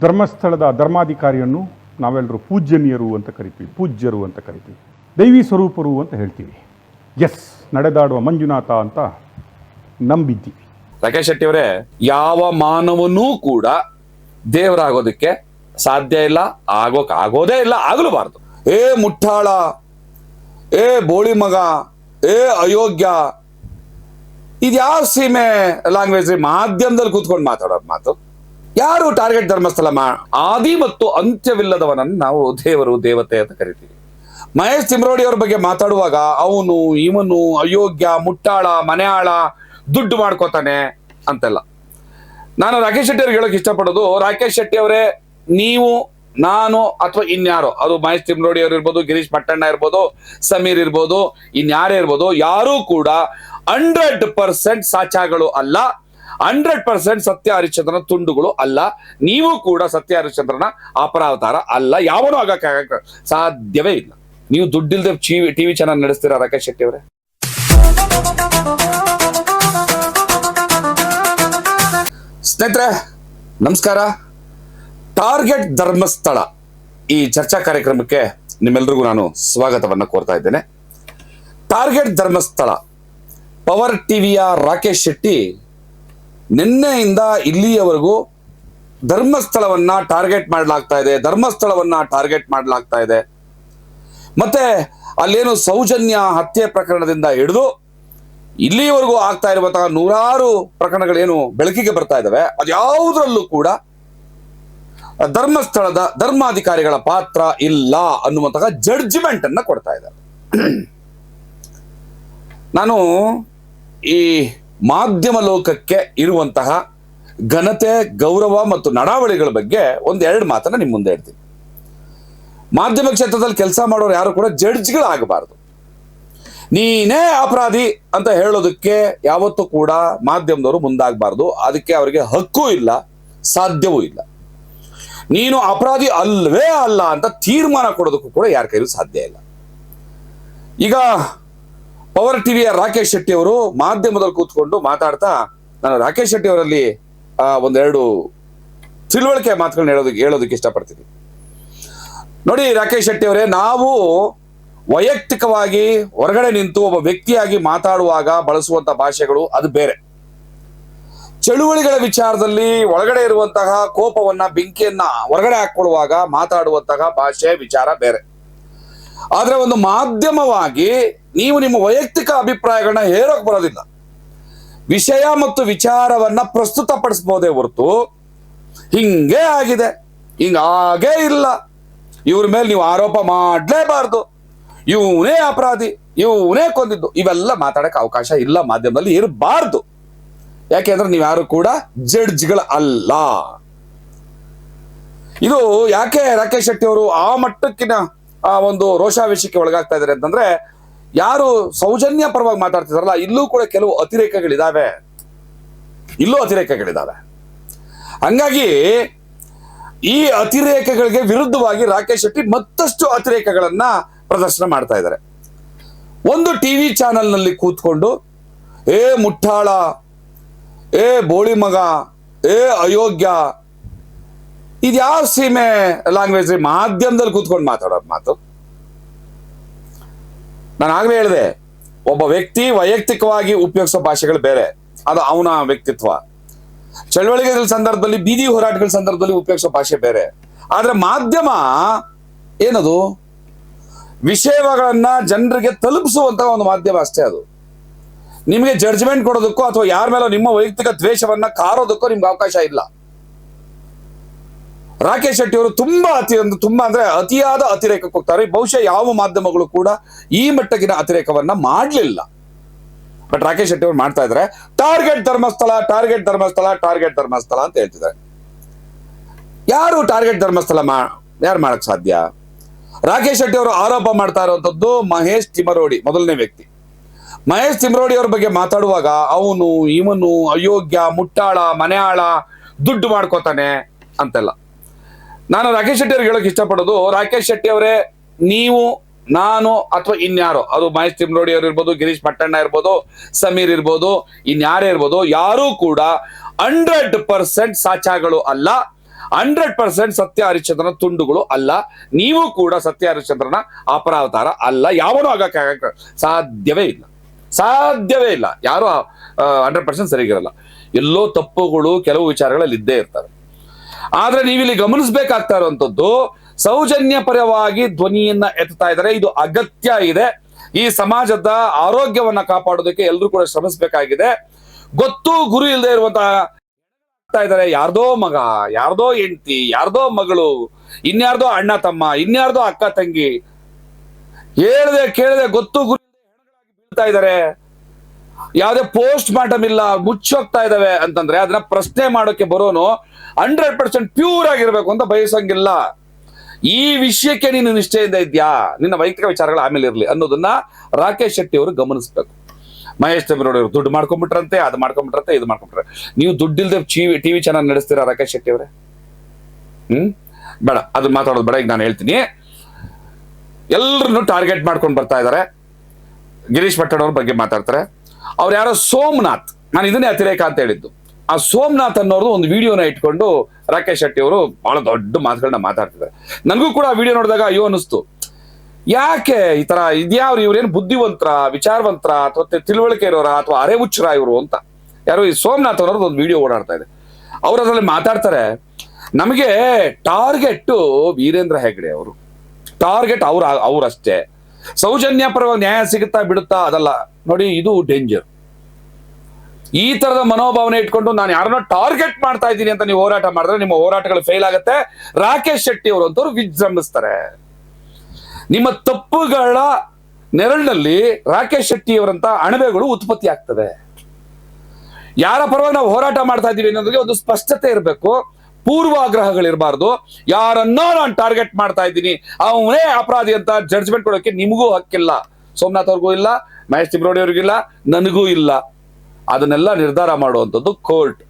ಧರ್ಮಸ್ಥಳದ ಧರ್ಮಾಧಿಕಾರಿಯನ್ನು ನಾವೆಲ್ಲರೂ ಪೂಜ್ಯನೀಯರು ಅಂತ ಕರಿತೀವಿ, ಪೂಜ್ಯರು ಅಂತ ಕರಿತೀವಿ, ದೈವಿ ಸ್ವರೂಪರು ಅಂತ ಹೇಳ್ತೀವಿ. ಎಸ್, ನಡೆದಾಡುವ ಮಂಜುನಾಥ ಅಂತ ನಂಬಿದ್ದೀವಿ. ರಾಕೇಶ್ ಶೆಟ್ಟಿ ಅವರೇ, ಯಾವ ಮಾನವನೂ ಕೂಡ ದೇವರಾಗೋದಕ್ಕೆ ಸಾಧ್ಯ ಇಲ್ಲ, ಆಗೋದೇ ಇಲ್ಲ, ಆಗಲೂಬಾರದು. ಏ ಮುಟ್ಟಾಳ, ಏ ಬೋಳಿ ಮಗ, ಏ ಅಯೋಗ್ಯ, ಇದ್ಯಾವ ಸೀಮೆ ಲ್ಯಾಂಗ್ವೇಜ್ ಮಾಧ್ಯಮದಲ್ಲಿ ಕೂತ್ಕೊಂಡು ಮಾತಾಡೋದು ಮಾತು? ಯಾರು ಟಾರ್ಗೆಟ್ ಧರ್ಮಸ್ಥಳ ಆದಿ ಮತ್ತು ಅಂತ್ಯವಿಲ್ಲದವನನ್ನು ನಾವು ದೇವರು ದೇವತೆ ಅಂತ ಕರಿತೀವಿ. ಮಹೇಶ್ ತಿಮ್ರೋಡಿ ಅವ್ರ ಬಗ್ಗೆ ಮಾತಾಡುವಾಗ ಅವನು ಇವನು ಅಯೋಗ್ಯ, ಮುಟ್ಟಾಳ, ಮನೆಯಾಳ, ದುಡ್ಡು ಮಾಡ್ಕೋತಾನೆ ಅಂತೆಲ್ಲ. ನಾನು ರಾಕೇಶ್ ಶೆಟ್ಟಿ ಅವ್ರಿಗೆ ಹೇಳೋಕೆ ಇಷ್ಟಪಡೋದು, ರಾಕೇಶ್ ಶೆಟ್ಟಿ ಅವರೇ, ನೀವು, ನಾನು ಅಥವಾ ಇನ್ಯಾರೋ, ಅದು ಮಹೇಶ್ ತಿಮ್ರೋಡಿ ಅವ್ರು ಇರ್ಬೋದು, ಗಿರೀಶ್ ಮಟ್ಟಣ್ಣ ಇರ್ಬೋದು, ಸಮೀರ್ ಇರ್ಬೋದು, ಇನ್ಯಾರೇ ಇರ್ಬೋದು, ಯಾರೂ ಕೂಡ 100% ಸಾಚಾಗಳು ಅಲ್ಲ, 100% ಸತ್ಯ ಹರಿಶ್ಚಂದ್ರನ ತುಂಡುಗಳು ಅಲ್ಲ. ನೀವು ಕೂಡ ಸತ್ಯ ಹರಿಶ್ಚಂದ್ರನ ಅಪರಾವತಾರ ಅಲ್ಲ. ಯಾವನೂ ಆಗಕ್ಕೆ ಸಾಧ್ಯವೇ ಇಲ್ಲ. ನೀವು ದುಡ್ಡಿಲ್ದೆ ಟಿವಿ ಚಾನಲ್ ನಡೆಸ್ತೀರಾ ರಾಕೇಶ್ ಶೆಟ್ಟಿ ಅವರೇ? ಸ್ನೇಹಿತರೆ ನಮಸ್ಕಾರ. ಟಾರ್ಗೆಟ್ ಧರ್ಮಸ್ಥಳ ಈ ಚರ್ಚಾ ಕಾರ್ಯಕ್ರಮಕ್ಕೆ ನಿಮ್ಮೆಲ್ರಿಗೂ ನಾನು ಸ್ವಾಗತವನ್ನ ಕೋರ್ತಾ ಇದ್ದೇನೆ. ಟಾರ್ಗೆಟ್ ಧರ್ಮಸ್ಥಳ ಪವರ್ ಟಿವಿಯ ರಾಕೇಶ್ ಶೆಟ್ಟಿ ನಿನ್ನೆಯಿಂದ ಇಲ್ಲಿಯವರೆಗೂ ಧರ್ಮಸ್ಥಳವನ್ನ ಟಾರ್ಗೆಟ್ ಮಾಡಲಾಗ್ತಾ ಇದೆ, ಮತ್ತೆ ಅಲ್ಲೇನು ಸೌಜನ್ಯ ಹತ್ಯೆ ಪ್ರಕರಣದಿಂದ ಹಿಡಿದು ಇಲ್ಲಿಯವರೆಗೂ ಆಗ್ತಾ ಇರುವಂತಹ ನೂರಾರು ಪ್ರಕರಣಗಳೇನು ಬೆಳಕಿಗೆ ಬರ್ತಾ ಇದಾವೆ, ಅದ್ಯಾವುದರಲ್ಲೂ ಕೂಡ ಧರ್ಮಸ್ಥಳದ ಧರ್ಮಾಧಿಕಾರಿಗಳ ಪಾತ್ರ ಇಲ್ಲ ಅನ್ನುವಂತಹ ಜಡ್ಜ್ಮೆಂಟ್ ಅನ್ನ ಕೊಡ್ತಾ ಇದ್ದಾರೆ. ನಾನು ಈ ಮಾಧ್ಯಮ ಲೋಕಕ್ಕೆ ಇರುವಂತಹ ಘನತೆ, ಗೌರವ ಮತ್ತು ನಡಾವಳಿಗಳ ಬಗ್ಗೆ ಒಂದೆರಡು ಮಾತನ್ನ ನಿಮ್ಮ ಮುಂದೆ ಇಡ್ತೀನಿ. ಮಾಧ್ಯಮ ಕ್ಷೇತ್ರದಲ್ಲಿ ಕೆಲಸ ಮಾಡೋರು ಯಾರು ಕೂಡ ಜಡ್ಜ್ಗಳಾಗಬಾರದು. ನೀನೇ ಅಪರಾಧಿ ಅಂತ ಹೇಳೋದಕ್ಕೆ ಯಾವತ್ತೂ ಕೂಡ ಮಾಧ್ಯಮದವರು ಮುಂದಾಗಬಾರ್ದು. ಅದಕ್ಕೆ ಅವರಿಗೆ ಹಕ್ಕೂ ಇಲ್ಲ, ಸಾಧ್ಯವೂ ಇಲ್ಲ. ನೀನು ಅಪರಾಧಿ ಅಲ್ವೇ ಅಲ್ಲ ಅಂತ ತೀರ್ಮಾನ ಕೊಡೋದಕ್ಕೂ ಕೂಡ ಯಾರ ಕೈಲೂ ಸಾಧ್ಯ ಇಲ್ಲ. ಈಗ ಪವರ್ ಟಿವಿಯ ರಾಕೇಶ್ ಶೆಟ್ಟಿ ಅವರು ಮಾಧ್ಯಮದಲ್ಲಿ ಕೂತ್ಕೊಂಡು ಮಾತಾಡ್ತಾ, ನಾನು ರಾಕೇಶ್ ಶೆಟ್ಟಿ ಅವರಲ್ಲಿ ಒಂದೆರಡು ತಿಳುವಳಿಕೆ ಮಾತುಗಳನ್ನ ಹೇಳೋದಕ್ಕೆ ಇಷ್ಟಪಡ್ತೀನಿ. ನೋಡಿ ರಾಕೇಶ್ ಶೆಟ್ಟಿ ಅವರೇ, ನಾವು ವೈಯಕ್ತಿಕವಾಗಿ ಹೊರಗಡೆ ನಿಂತು ಒಬ್ಬ ವ್ಯಕ್ತಿಯಾಗಿ ಮಾತಾಡುವಾಗ ಬಳಸುವಂತ ಭಾಷೆಗಳು ಅದು ಬೇರೆ. ಚಳುವಳಿಗಳ ವಿಚಾರದಲ್ಲಿ ಒಳಗಡೆ ಇರುವಂತಹ ಕೋಪವನ್ನ, ಬೆಂಕಿಯನ್ನ ಹೊರಗಡೆ ಹಾಕೊಳ್ಳುವಾಗ ಮಾತಾಡುವಂತಹ ಭಾಷೆ ವಿಚಾರ ಬೇರೆ. ಆದ್ರೆ ಒಂದು ಮಾಧ್ಯಮವಾಗಿ ನೀವು ನಿಮ್ಮ ವೈಯಕ್ತಿಕ ಅಭಿಪ್ರಾಯಗಳನ್ನ ಹೇರೋಕ್ ಬರೋದಿಲ್ಲ. ವಿಷಯ ಮತ್ತು ವಿಚಾರವನ್ನ ಪ್ರಸ್ತುತಪಡಿಸಬಹುದೇ ಹೊರತು ಹಿಂಗೆ ಆಗಿದೆ, ಹಿಂಗಾಗೇ ಇಲ್ಲ, ಇವ್ರ ಮೇಲೆ ನೀವು ಆರೋಪ ಮಾಡಲೇಬಾರ್ದು, ಇವನೇ ಅಪರಾಧಿ, ಇವನೇ ಕೊಂದಿದ್ದು, ಇವೆಲ್ಲ ಮಾತಾಡಕ್ಕೆ ಅವಕಾಶ ಇಲ್ಲ, ಮಾಧ್ಯಮದಲ್ಲಿ ಇರಬಾರ್ದು. ಯಾಕೆಂದ್ರೆ ನೀವು ಯಾರು ಕೂಡ ಜಡ್ಜ್ಗಳ ಅಲ್ಲ. ಇದು ಯಾಕೆ ರಾಕೇಶ್ ಶೆಟ್ಟಿ ಅವರು ಆ ಮಟ್ಟಕ್ಕಿನ ಒಂದು ರೋಷಾವೇಶಕ್ಕೆ ಒಳಗಾಗ್ತಾ ಇದ್ದಾರೆ ಅಂತಂದ್ರೆ, ಯಾರು ಸೌಜನ್ಯ ಪರವಾಗಿ ಮಾತಾಡ್ತಿದಾರಲ್ಲ, ಇಲ್ಲೂ ಕೂಡ ಕೆಲವು ಅತಿರೇಕಗಳಿದಾವೆ. ಹಂಗಾಗಿ ಈ ಅತಿರೇಕಗಳಿಗೆ ವಿರುದ್ಧವಾಗಿ ರಾಕೇಶ್ ಶೆಟ್ಟಿ ಮತ್ತಷ್ಟು ಅತಿರೇಕಗಳನ್ನ ಪ್ರದರ್ಶನ ಮಾಡ್ತಾ ಇದ್ದಾರೆ. ಒಂದು ಟಿವಿ ಚಾನೆಲ್ ನಲ್ಲಿ ಕೂತ್ಕೊಂಡು ಏ ಮುಟ್ಟಾಳ, ಏ ಬೋಳಿ ಮಗ, ಏ ಅಯೋಗ್ಯ, ಇದ್ಯಾವ ಸೀಮೆ ಲ್ಯಾಂಗ್ವೇಜ್ ಮಾಧ್ಯಮದಲ್ಲಿ ಕೂತ್ಕೊಂಡು ಮಾತಾಡೋದು ಮಾತು? ನಾನು ಆಗ್ಲೇ ಹೇಳಿದೆ, ಒಬ್ಬ ವ್ಯಕ್ತಿ ವೈಯಕ್ತಿಕವಾಗಿ ಉಪಯೋಗಿಸೋ ಭಾಷೆಗಳು ಬೇರೆ, ಅದು ಅವನ ವ್ಯಕ್ತಿತ್ವ. ಚಳವಳಿಗಳ ಸಂದರ್ಭದಲ್ಲಿ, ಬೀದಿ ಹೋರಾಟಗಳ ಸಂದರ್ಭದಲ್ಲಿ ಉಪಯೋಗಿಸೋ ಭಾಷೆ ಬೇರೆ. ಆದ್ರೆ ಮಾಧ್ಯಮ ಏನದು? ವಿಷಯಗಳನ್ನ ಜನರಿಗೆ ತಲುಪಿಸುವಂತಹ ಒಂದು ಮಾಧ್ಯಮ ಅಷ್ಟೇ. ಅದು ನಿಮಗೆ ಜಡ್ಜ್ಮೆಂಟ್ ಕೊಡೋದಕ್ಕೋ ಅಥವಾ ಯಾರ ಮೇಲೋ ನಿಮ್ಮ ವೈಯಕ್ತಿಕ ದ್ವೇಷವನ್ನ ಕಾರೋದಕ್ಕೋ ನಿಮ್ಗೆ ಅವಕಾಶ ಇಲ್ಲ. ರಾಕೇಶ್ ಶೆಟ್ಟಿ ಅವರು ತುಂಬಾ ಅಂದ್ರೆ ಅತಿಯಾದ ಅತಿರೇಕಕ್ಕೆ ಹೋಗ್ತಾರೆ. ಬಹುಶಃ ಯಾವ ಮಾಧ್ಯಮಗಳು ಕೂಡ ಈ ಮಟ್ಟಕ್ಕಿನ ಅತಿರೇಕವನ್ನ ಮಾಡಲಿಲ್ಲ. ಬಟ್ ರಾಕೇಶ್ ಶೆಟ್ಟಿ ಅವರು ಮಾಡ್ತಾ ಇದ್ದಾರೆ. ಟಾರ್ಗೆಟ್ ಧರ್ಮಸ್ಥಳ ಅಂತ ಹೇಳ್ತಿದ್ದಾರೆ. ಯಾರು ಟಾರ್ಗೆಟ್ ಧರ್ಮಸ್ಥಳ ಯಾರು ಮಾಡಕ್ ಸಾಧ್ಯ? ರಾಕೇಶ್ ಶೆಟ್ಟಿ ಅವರು ಆರೋಪ ಮಾಡ್ತಾ ಇರುವಂತದ್ದು ಮಹೇಶ್ ತಿಮರೋಡಿ, ಮೊದಲನೇ ವ್ಯಕ್ತಿ. ಮಹೇಶ್ ತಿಮರೋಡಿ ಅವ್ರ ಬಗ್ಗೆ ಮಾತಾಡುವಾಗ ಅವನು ಇವನು ಅಯೋಗ್ಯ, ಮುಟ್ಟಾಳ, ಮನೆಯಾಳ, ದುಡ್ಡು ಮಾಡ್ಕೋತಾನೆ ಅಂತೆಲ್ಲ. ನಾನು ರಾಕೇಶ್ ಶೆಟ್ಟಿ ಅವ್ರಿಗೆ ಹೇಳೋಕೆ ಇಷ್ಟಪಡೋದು, ರಾಕೇಶ್ ಶೆಟ್ಟಿ ಅವರೇ, ನೀವು, ನಾನು ಅಥವಾ ಇನ್ಯಾರೋ, ಅದು ಮಹೇಶ್ ತಿಮ್ರೋಡಿ ಅವರು ಇರ್ಬೋದು, ಗಿರೀಶ್ ಮಟ್ಟಣ್ಣ ಇರ್ಬೋದು, ಸಮೀರ್ ಇರ್ಬೋದು, ಇನ್ಯಾರೇ ಇರ್ಬೋದು, ಯಾರೂ ಕೂಡ 100% ಸಾಚಾಗಳು ಅಲ್ಲ, 100% ಸತ್ಯ ಹರಿಶ್ಚಂದ್ರನ ತುಂಡುಗಳು ಅಲ್ಲ. ನೀವು ಕೂಡ ಸತ್ಯ ಹರಿಶ್ಚಂದ್ರನ ಅಪರಾವತಾರ ಅಲ್ಲ. ಯಾವನೂ ಆಗಕ್ಕೆ ಸಾಧ್ಯವೇ ಇಲ್ಲ, ಸಾಧ್ಯವೇ ಇಲ್ಲ. ಯಾರು 100% ಸರಿಗಿರಲ್ಲ. ಎಲ್ಲೋ ತಪ್ಪುಗಳು ಕೆಲವು ವಿಚಾರಗಳಲ್ಲಿ ಇದ್ದೇ ಇರ್ತಾರೆ. ಆದ್ರೆ ನೀವಿಲ್ಲಿ ಗಮನಿಸಬೇಕಾಗ್ತಾ ಇರುವಂತದ್ದು, ಸೌಜನ್ಯ ಪರವಾಗಿ ಧ್ವನಿಯನ್ನ ಎತ್ತಾ ಇದ್ದಾರೆ. ಇದು ಅಗತ್ಯ ಇದೆ. ಈ ಸಮಾಜದ ಆರೋಗ್ಯವನ್ನ ಕಾಪಾಡೋದಕ್ಕೆ ಎಲ್ಲರೂ ಕೂಡ ಶ್ರಮಿಸಬೇಕಾಗಿದೆ. ಗೊತ್ತು ಗುರು ಇಲ್ಲದೆ ಇರುವಂತಹ ಇದ್ದಾರೆ. ಯಾರ್ದೋ ಮಗ, ಯಾರ್ದೋ ಹೆಂಡತಿ, ಯಾರ್ದೋ ಮಗಳು, ಇನ್ಯಾರ್ದೋ ಅಣ್ಣ ತಮ್ಮ, ಇನ್ಯಾರ್ದೋ ಅಕ್ಕ ತಂಗಿ, ಹೇಳ್ದೆ ಕೇಳದೆ ಗೊತ್ತು ಗುರು ಬೀಳ್ತಾ ಇದ್ದಾರೆ. ಯಾವ್ದೇ ಪೋಸ್ಟ್ ಮಾರ್ಟಮ್ ಇಲ್ಲ, ಮುಚ್ಚೋಗ್ತಾ ಇದಾವೆ ಅಂತಂದ್ರೆ ಅದನ್ನ ಪ್ರಶ್ನೆ ಮಾಡೋಕೆ ಬರೋನು 100% ಪ್ಯೂರ್ ಆಗಿರ್ಬೇಕು ಅಂತ ಬಯಸಂಗಿಲ್ಲ. ಈ ವಿಷಯಕ್ಕೆ ನೀನು ನಿಷ್ಠೆಯಿಂದ ಇದ್ಯಾ, ನಿನ್ನ ವೈಯಕ್ತಿಕ ವಿಚಾರಗಳು ಆಮೇಲೆ ಇರಲಿ ಅನ್ನೋದನ್ನ ರಾಕೇಶ್ ಶೆಟ್ಟಿ ಅವರು ಗಮನಿಸ್ಬೇಕು. ಮಹೇಶ್ ತಮಿರೋಡಿ ಅವರು ದುಡ್ಡು ಮಾಡ್ಕೊಂಡ್ಬಿಟ್ರಂತೆ, ಅದು ಮಾಡ್ಕೊಂಡ್ಬಿಟ್ರಂತೆ, ಇದು ಮಾಡ್ಕೊಂಡ್ಬಿಟ್ರೆ. ನೀವು ದುಡ್ಡಿಲ್ದೆ ಟಿವಿ ಚಾನಲ್ ನಡೆಸ್ತೀರಾ ರಾಕೇಶ್ ಶೆಟ್ಟಿ ಅವರೇ? ಬೇಡ, ಅದು ಮಾತಾಡೋದು ಬೇಡ. ಈಗ ನಾನು ಹೇಳ್ತೀನಿ, ಎಲ್ಲರನ್ನು ಟಾರ್ಗೆಟ್ ಮಾಡ್ಕೊಂಡು ಬರ್ತಾ ಇದ್ದಾರೆ. ಗಿರೀಶ್ ಭಟ್ಟಡ್ ಅವ್ರ ಬಗ್ಗೆ ಮಾತಾಡ್ತಾರೆ. ಅವ್ರು ಯಾರೋ ಸೋಮನಾಥ್, ನಾನು ಇದನ್ನೇ ಅತಿರೇಕ ಅಂತ ಹೇಳಿದ್ದು. ಆ ಸೋಮನಾಥ್ ಅನ್ನೋರ್ದು ಒಂದು ವಿಡಿಯೋನ ಇಟ್ಕೊಂಡು ರಾಕೇಶ್ ಶೆಟ್ಟಿ ಅವರು ಬಹಳ ದೊಡ್ಡ ಮಾತುಗಳನ್ನ ಮಾತಾಡ್ತಿದ್ದಾರೆ. ನನಗೂ ಕೂಡ ಆ ವಿಡಿಯೋ ನೋಡಿದಾಗ ಅಯ್ಯೋ ಅನಿಸ್ತು, ಯಾಕೆ ಈ ತರ ಇದ್ಯಾವ್ರು, ಇವ್ರೇನು ಬುದ್ಧಿವಂತರ, ವಿಚಾರವಂತರ, ಅಥವಾ ತಿಳುವಳಿಕೆ ಇರೋರ, ಅಥವಾ ಅರೆಹುಚ್ಚರ ಇವರು ಅಂತ. ಯಾರು ಈ ಸೋಮನಾಥ್ ಅನ್ನೋದು ಒಂದು ವಿಡಿಯೋ ಓಡಾಡ್ತಾ ಇದೆ. ಅವ್ರು ಅದರಲ್ಲಿ ಮಾತಾಡ್ತಾರೆ, ನಮಗೆ ಟಾರ್ಗೆಟ್ ವೀರೇಂದ್ರ ಹೆಗ್ಡೆ ಅವರು, ಟಾರ್ಗೆಟ್ ಅವ್ರಷ್ಟೇ. ಸೌಜನ್ಯ ಪರವಾಗಿ ನ್ಯಾಯ ಸಿಗುತ್ತಾ ಬಿಡುತ್ತಾ ಅದಲ್ಲ ನೋಡಿ, ಇದು ಡೇಂಜರ್. ಈ ತರದ ಮನೋಭಾವನೆ ಇಟ್ಕೊಂಡು ನಾನು ಯಾರನ್ನ ಟಾರ್ಗೆಟ್ ಮಾಡ್ತಾ ಇದ್ದೀನಿ ಅಂತ ನೀವು ಹೋರಾಟ ಮಾಡಿದ್ರೆ ನಿಮ್ಮ ಹೋರಾಟಗಳು ಫೇಲ್ ಆಗುತ್ತೆ. ರಾಕೇಶ್ ಶೆಟ್ಟಿ ಅವರು ಅಂತವ್ರು ವಿಜೃಂಭಿಸ್ತಾರೆ. ನಿಮ್ಮ ತಪ್ಪುಗಳ ನೆರಳಿನಲ್ಲಿ ರಾಕೇಶ್ ಶೆಟ್ಟಿ ಅವರಂತ ಅಣಬೆಗಳು ಉತ್ಪತ್ತಿ ಆಗ್ತವೆ. ಯಾರ ಪರವಾಗಿ ನಾವು ಹೋರಾಟ ಮಾಡ್ತಾ ಇದ್ದೀವಿ ಅನ್ನೋದಕ್ಕೆ ಒಂದು ಸ್ಪಷ್ಟತೆ ಇರಬೇಕು, ಪೂರ್ವಾಗ್ರಹಗಳಿರಬಾರ್ದು. ಯಾರನ್ನೋ ನಾನು ಟಾರ್ಗೆಟ್ ಮಾಡ್ತಾ ಇದ್ದೀನಿ, ಅವನೇ ಅಪರಾಧಿ ಅಂತ ಜಡ್ಜ್ಮೆಂಟ್ ಕೊಡೋಕೆ ನಿಮಗೂ ಹಕ್ಕಿಲ್ಲ. ಸೋಮನಾಥ್ ಅವ್ರಿಗೂ ಇಲ್ಲ, ಮಹೇಶ್ ತಿಮ್ರೋಡಿ ಅವ್ರಿಗಿಲ್ಲ, ನನಗೂ ಇಲ್ಲ. ಅದನ್ನೆಲ್ಲ ನಿರ್ಧಾರ ಮಾಡುವಂಥದ್ದು ಕೋರ್ಟ್.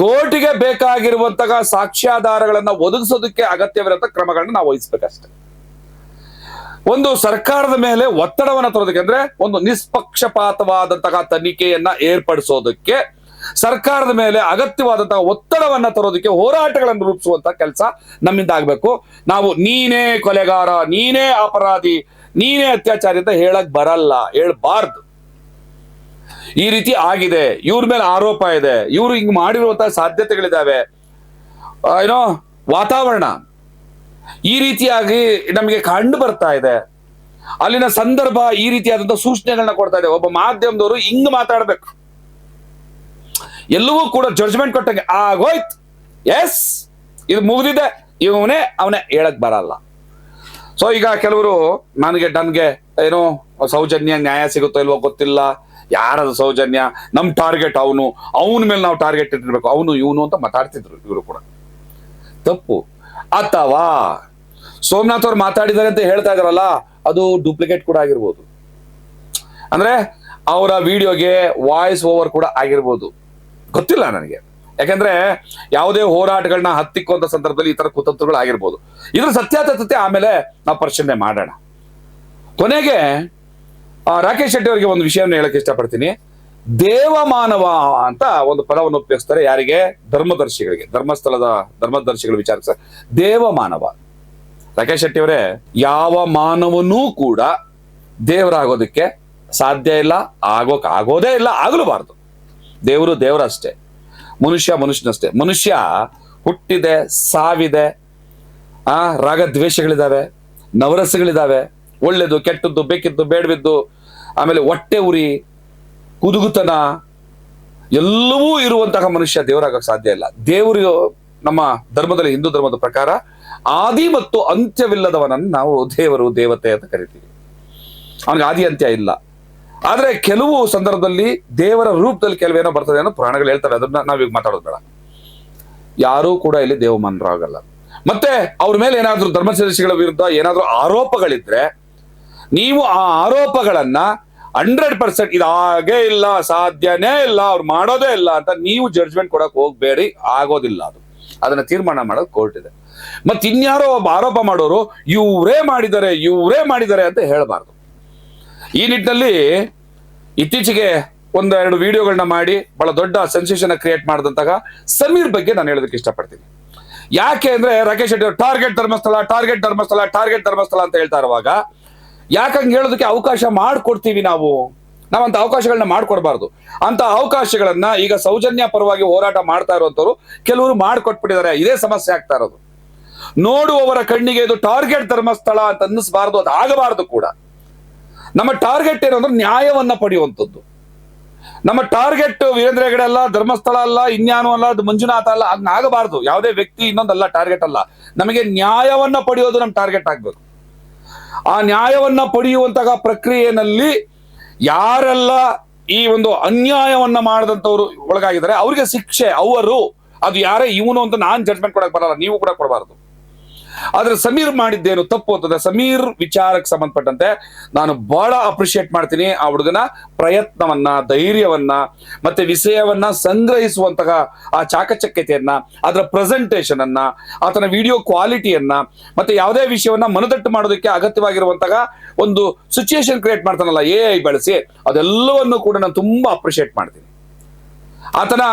ಕೋರ್ಟಿಗೆ ಬೇಕಾಗಿರುವಂತಹ ಸಾಕ್ಷ್ಯಾಧಾರಗಳನ್ನ ಒದಗಿಸೋದಕ್ಕೆ ಅಗತ್ಯವಿರುವಂತ ಕ್ರಮಗಳನ್ನ ನಾವು ವಹಿಸ್ಬೇಕಷ್ಟೆ. ಒಂದು ಸರ್ಕಾರದ ಮೇಲೆ ಒತ್ತಡವನ್ನ ತರೋದಕ್ಕೆ, ಅಂದ್ರೆ ಒಂದು ನಿಷ್ಪಕ್ಷಪಾತವಾದಂತಹ ತನಿಖೆಯನ್ನ ಏರ್ಪಡಿಸೋದಕ್ಕೆ ಸರ್ಕಾರದ ಮೇಲೆ ಅಗತ್ಯವಾದಂತಹ ಒತ್ತಡವನ್ನ ತರೋದಕ್ಕೆ ಹೋರಾಟಗಳನ್ನು ರೂಪಿಸುವಂತ ಕೆಲಸ ನಮ್ಮಿಂದ ಆಗ್ಬೇಕು. ನಾವು ನೀನೇ ಕೊಲೆಗಾರ, ನೀನೇ ಅಪರಾಧಿ, ನೀನೇ ಅತ್ಯಾಚಾರಿ ಅಂತ ಹೇಳಕ್ ಬರಲ್ಲ, ಹೇಳ್ಬಾರ್ದು. ಈ ರೀತಿ ಆಗಿದೆ, ಇವ್ರ ಮೇಲೆ ಆರೋಪ ಇದೆ, ಇವರು ಹಿಂಗ್ ಮಾಡಿರುವಂತಹ ಸಾಧ್ಯತೆಗಳಿದಾವೆ, ಏನೋ ವಾತಾವರಣ ಈ ರೀತಿಯಾಗಿ ನಮಗೆ ಕಂಡು ಬರ್ತಾ ಇದೆ, ಅಲ್ಲಿನ ಸಂದರ್ಭ ಈ ರೀತಿಯಾದಂತಹ ಸೂಚನೆಗಳನ್ನ ಕೊಡ್ತಾ ಇದೆ. ಒಬ್ಬ ಮಾಧ್ಯಮದವರು ಹಿಂಗ್ ಮಾತಾಡ್ಬೇಕು, ಎಲ್ಲವೂ ಕೂಡ ಜಡ್ಜ್ಮೆಂಟ್ ಕೊಟ್ಟಂಗೆ ಆಗೋಯ್ತು, ಎಸ್ ಇದು ಮುಗಿದಿದೆ, ಅವನೇ ಹೇಳಕ್ ಬರಲ್ಲ. ಸೊ ಈಗ ಕೆಲವರು ನನ್ಗೆ ಏನೋ ಸೌಜನ್ಯ ನ್ಯಾಯ ಸಿಗುತ್ತೋ ಇಲ್ವೋ ಗೊತ್ತಿಲ್ಲ, ಯಾರದು ಸೌಜನ್ಯ, ನಮ್ ಟಾರ್ಗೆಟ್ ಅವನ ಮೇಲೆ ನಾವು ಟಾರ್ಗೆಟ್ ಇಟ್ಟಿರ್ಬೇಕು, ಅವನು ಇವನು ಅಂತ ಮಾತಾಡ್ತಿದ್ರು. ಇವರು ಕೂಡ ತಪ್ಪು. ಅಥವಾ ಸೋಮನಾಥ್ ಅವ್ರು ಮಾತಾಡಿದ್ದಾರೆ ಅಂತ ಹೇಳ್ತಾ ಇದಾರಲ್ಲ, ಅದು ಡೂಪ್ಲಿಕೇಟ್ ಕೂಡ ಆಗಿರ್ಬೋದು. ಅಂದ್ರೆ ಅವರ ವಿಡಿಯೋಗೆ ವಾಯ್ಸ್ ಓವರ್ ಕೂಡ ಆಗಿರ್ಬೋದು, ಗೊತ್ತಿಲ್ಲ ನನಗೆ. ಯಾಕಂದ್ರೆ ಯಾವುದೇ ಹೋರಾಟಗಳನ್ನ ಹತ್ತಿಕ್ಕುವಂತ ಸಂದರ್ಭದಲ್ಲಿ ಈ ತರ ಕುತಂತ್ರಗಳು ಆಗಿರ್ಬೋದು. ಇದ್ರ ಸತ್ಯಾಸತ್ಯತೆ ಆಮೇಲೆ ನಾವು ಪರಿಶೀಲನೆ ಮಾಡೋಣ. ಕೊನೆಗೆ ರಾಕೇಶ್ ಶೆಟ್ಟಿ ಅವರಿಗೆ ಒಂದು ವಿಷಯವನ್ನು ಹೇಳಕ್ ಇಷ್ಟಪಡ್ತೀನಿ. ದೇವಮಾನವ ಅಂತ ಒಂದು ಪದವನ್ನು ಉಪಯೋಗಿಸ್ತಾರೆ. ಯಾರಿಗೆ? ಧರ್ಮದರ್ಶಿಗಳಿಗೆ, ಧರ್ಮದರ್ಶಿಗಳು ವಿಚಾರಿಸ ದೇವಮಾನವ. ರಾಕೇಶ್ ಶೆಟ್ಟಿ ಅವರೇ, ಯಾವ ಮಾನವನೂ ಕೂಡ ದೇವರಾಗೋದಕ್ಕೆ ಸಾಧ್ಯ ಇಲ್ಲ, ಆಗೋದೇ ಇಲ್ಲ, ಆಗಲೂಬಾರ್ದು. ದೇವರು ದೇವರಷ್ಟೇ, ಮನುಷ್ಯ ಮನುಷ್ಯನಷ್ಟೇ. ಮನುಷ್ಯ ಹುಟ್ಟಿದೆ, ಸಾವಿದೆ, ರಾಗದ್ವೇಷಗಳಿದಾವೆ, ನವರಸಗಳಿದಾವೆ, ಒಳ್ಳೇದು ಕೆಟ್ಟದ್ದು, ಬೇಕಿದ್ದು ಬೇಡವಿದ್ದು, ಆಮೇಲೆ ಹೊಟ್ಟೆ ಉರಿ, ಕುದುಗುತನ, ಎಲ್ಲವೂ ಇರುವಂತಹ ಮನುಷ್ಯ ದೇವರಾಗಕ್ಕೆ ಸಾಧ್ಯ ಇಲ್ಲ. ದೇವರು ನಮ್ಮ ಧರ್ಮದಲ್ಲಿ, ಹಿಂದೂ ಧರ್ಮದ ಪ್ರಕಾರ ಆದಿ ಮತ್ತು ಅಂತ್ಯವಿಲ್ಲದವನನ್ನು ನಾವು ದೇವರು, ದೇವತೆ ಅಂತ ಕರಿತೀವಿ. ಅವನಿಗೆ ಆದಿ ಅಂತ್ಯ ಇಲ್ಲ. ಆದ್ರೆ ಕೆಲವು ಸಂದರ್ಭದಲ್ಲಿ ದೇವರ ರೂಪದಲ್ಲಿ ಕೆಲವೇನೋ ಬರ್ತದೆ ಅನ್ನೋ ಪುರಾಣಗಳು ಹೇಳ್ತಾರೆ. ಅದನ್ನ ನಾವೀಗ ಮಾತಾಡೋದು ಬೇಡ. ಯಾರೂ ಕೂಡ ಇಲ್ಲಿ ದೇವಮಾನರಾಗಲ್ಲ. ಮತ್ತೆ ಅವ್ರ ಮೇಲೆ ಏನಾದ್ರೂ ಧರ್ಮದರ್ಶಿಗಳ ವಿರುದ್ಧ ಏನಾದ್ರೂ ಆರೋಪಗಳಿದ್ರೆ ನೀವು ಆ ಆರೋಪಗಳನ್ನ 100% ಇದಾಗೇ ಇಲ್ಲ, ಸಾಧ್ಯನೇ ಇಲ್ಲ, ಅವ್ರು ಮಾಡೋದೇ ಇಲ್ಲ ಅಂತ ನೀವು ಜಡ್ಜ್ಮೆಂಟ್ ಕೊಡಕ್ ಹೋಗ್ಬೇಡಿ, ಆಗೋದಿಲ್ಲ. ಅದನ್ನ ತೀರ್ಮಾನ ಮಾಡೋದು ಕೋರ್ಟ್ ಇದೆ. ಮತ್ತೆ ಇನ್ಯಾರೋ ಒಬ್ಬ ಆರೋಪ ಮಾಡೋರು ಇವರೇ ಮಾಡಿದ್ದಾರೆ ಅಂತ ಹೇಳಬಾರ್ದು. ಈ ನಿಟ್ಟಿನಲ್ಲಿ ಇತ್ತೀಚೆಗೆ ಒಂದೆರಡು ವಿಡಿಯೋಗಳನ್ನ ಮಾಡಿ ಬಹಳ ದೊಡ್ಡ ಸೆನ್ಸೇಷನ್ ಕ್ರಿಯೇಟ್ ಮಾಡಿದಂತಹ ಸಮೀರ್ ಬಗ್ಗೆ ನಾನು ಹೇಳೋದಕ್ಕೆ ಇಷ್ಟಪಡ್ತೀನಿ. ಯಾಕೆ ಅಂದ್ರೆ ರಾಕೇಶ್ ಶೆಟ್ಟಿ ಅವರು target Dharmasthala target Dharmasthala target Dharmasthala ಅಂತ ಹೇಳ್ತಾ ಇರುವಾಗ ಯಾಕಂಗೆ ಹೇಳೋದಕ್ಕೆ ಅವಕಾಶ ಮಾಡಿಕೊಡ್ತೀವಿ ನಾವಂತ ಅವಕಾಶಗಳನ್ನ ಮಾಡ್ಕೊಡ್ಬಾರ್ದು. ಅಂತ ಅವಕಾಶಗಳನ್ನ ಈಗ ಸೌಜನ್ಯ ಪರವಾಗಿ ಹೋರಾಟ ಮಾಡ್ತಾ ಇರುವಂತವ್ರು ಕೆಲವರು ಮಾಡ್ಕೊಟ್ಬಿಟ್ಟಿದ್ದಾರೆ. ಇದೇ ಸಮಸ್ಯೆ ಆಗ್ತಾ ಇರೋದು. ನೋಡುವವರ ಕಣ್ಣಿಗೆ ಇದು ಟಾರ್ಗೆಟ್ ಧರ್ಮಸ್ಥಳ ಅಂತ ಅನ್ನಿಸಬಾರ್ದು, ಅದು ಆಗಬಾರ್ದು ಕೂಡ. ನಮ್ಮ ಟಾರ್ಗೆಟ್ ಏನು ಅಂದ್ರೆ ನ್ಯಾಯವನ್ನ ಪಡೆಯುವಂಥದ್ದು. ನಮ್ಮ ಟಾರ್ಗೆಟ್ ವೀರೇಂದ್ರ ಹೆಗಡೆ ಅಲ್ಲ, ಧರ್ಮಸ್ಥಳ ಅಲ್ಲ, ಇನ್ಯಾನು ಅಲ್ಲ, ಅದು ಮಂಜುನಾಥ ಅಲ್ಲ, ಆಗಬಾರ್ದು. ಯಾವುದೇ ವ್ಯಕ್ತಿ ಇನ್ನೊಂದಲ್ಲ ಟಾರ್ಗೆಟ್ ಅಲ್ಲ. ನಮಗೆ ನ್ಯಾಯವನ್ನ ಪಡೆಯೋದು ನಮ್ಮ ಟಾರ್ಗೆಟ್ ಆಗ್ಬೇಕು. ಆ ನ್ಯಾಯವನ್ನ ಪಡೆಯುವಂತಹ ಪ್ರಕ್ರಿಯೆಯಲ್ಲಿ ಯಾರೆಲ್ಲ ಈ ಒಂದು ಅನ್ಯಾಯವನ್ನ ಮಾಡದಂತವ್ರು ಒಳಗಾಗಿದ್ದಾರೆ ಅವ್ರಿಗೆ ಶಿಕ್ಷೆ, ಅವರು ಅದು ಯಾರೇ ಇವನು ಅಂತ ನಾನ್ ಜಡ್ಜ್ಮೆಂಟ್ ಕೊಡಕ್ ಬರಲ್ಲ, ನೀವು ಕೂಡ ಕೊಡಬಾರದು. ಆದ್ರೆ ಸಮೀರ್ ಮಾಡಿದ್ದೇನು ತಪ್ಪು ಅಂತಂದ್ರೆ, ಸಮೀರ್ ವಿಚಾರಕ್ಕೆ ಸಂಬಂಧಪಟ್ಟಂತೆ ನಾನು ಬಹಳ ಅಪ್ರಿಶಿಯೇಟ್ ಮಾಡ್ತೀನಿ ಆ ಹುಡುಗನ ಪ್ರಯತ್ನವನ್ನ, ಧೈರ್ಯವನ್ನ, ಮತ್ತೆ ವಿಷಯವನ್ನ ಸಂಗ್ರಹಿಸುವಂತಹ ಆ ಚಾಕಚಕ್ಯತೆಯನ್ನ, ಅದರ ಪ್ರೆಸೆಂಟೇಷನ್ ಅನ್ನ, ಆತನ ವಿಡಿಯೋ ಕ್ವಾಲಿಟಿಯನ್ನ, ಮತ್ತೆ ಯಾವುದೇ ವಿಷಯವನ್ನ ಮನದಟ್ಟು ಮಾಡೋದಕ್ಕೆ ಅಗತ್ಯವಾಗಿರುವಂತಹ ಒಂದು ಸಿಚುಯೇಷನ್ ಕ್ರಿಯೇಟ್ ಮಾಡ್ತಾನಲ್ಲ AI ಬಳಸಿ, ಅದೆಲ್ಲವನ್ನು ಕೂಡ ನಾನು ತುಂಬಾ ಅಪ್ರಿಶಿಯೇಟ್ ಮಾಡ್ತೀನಿ. ಆತನ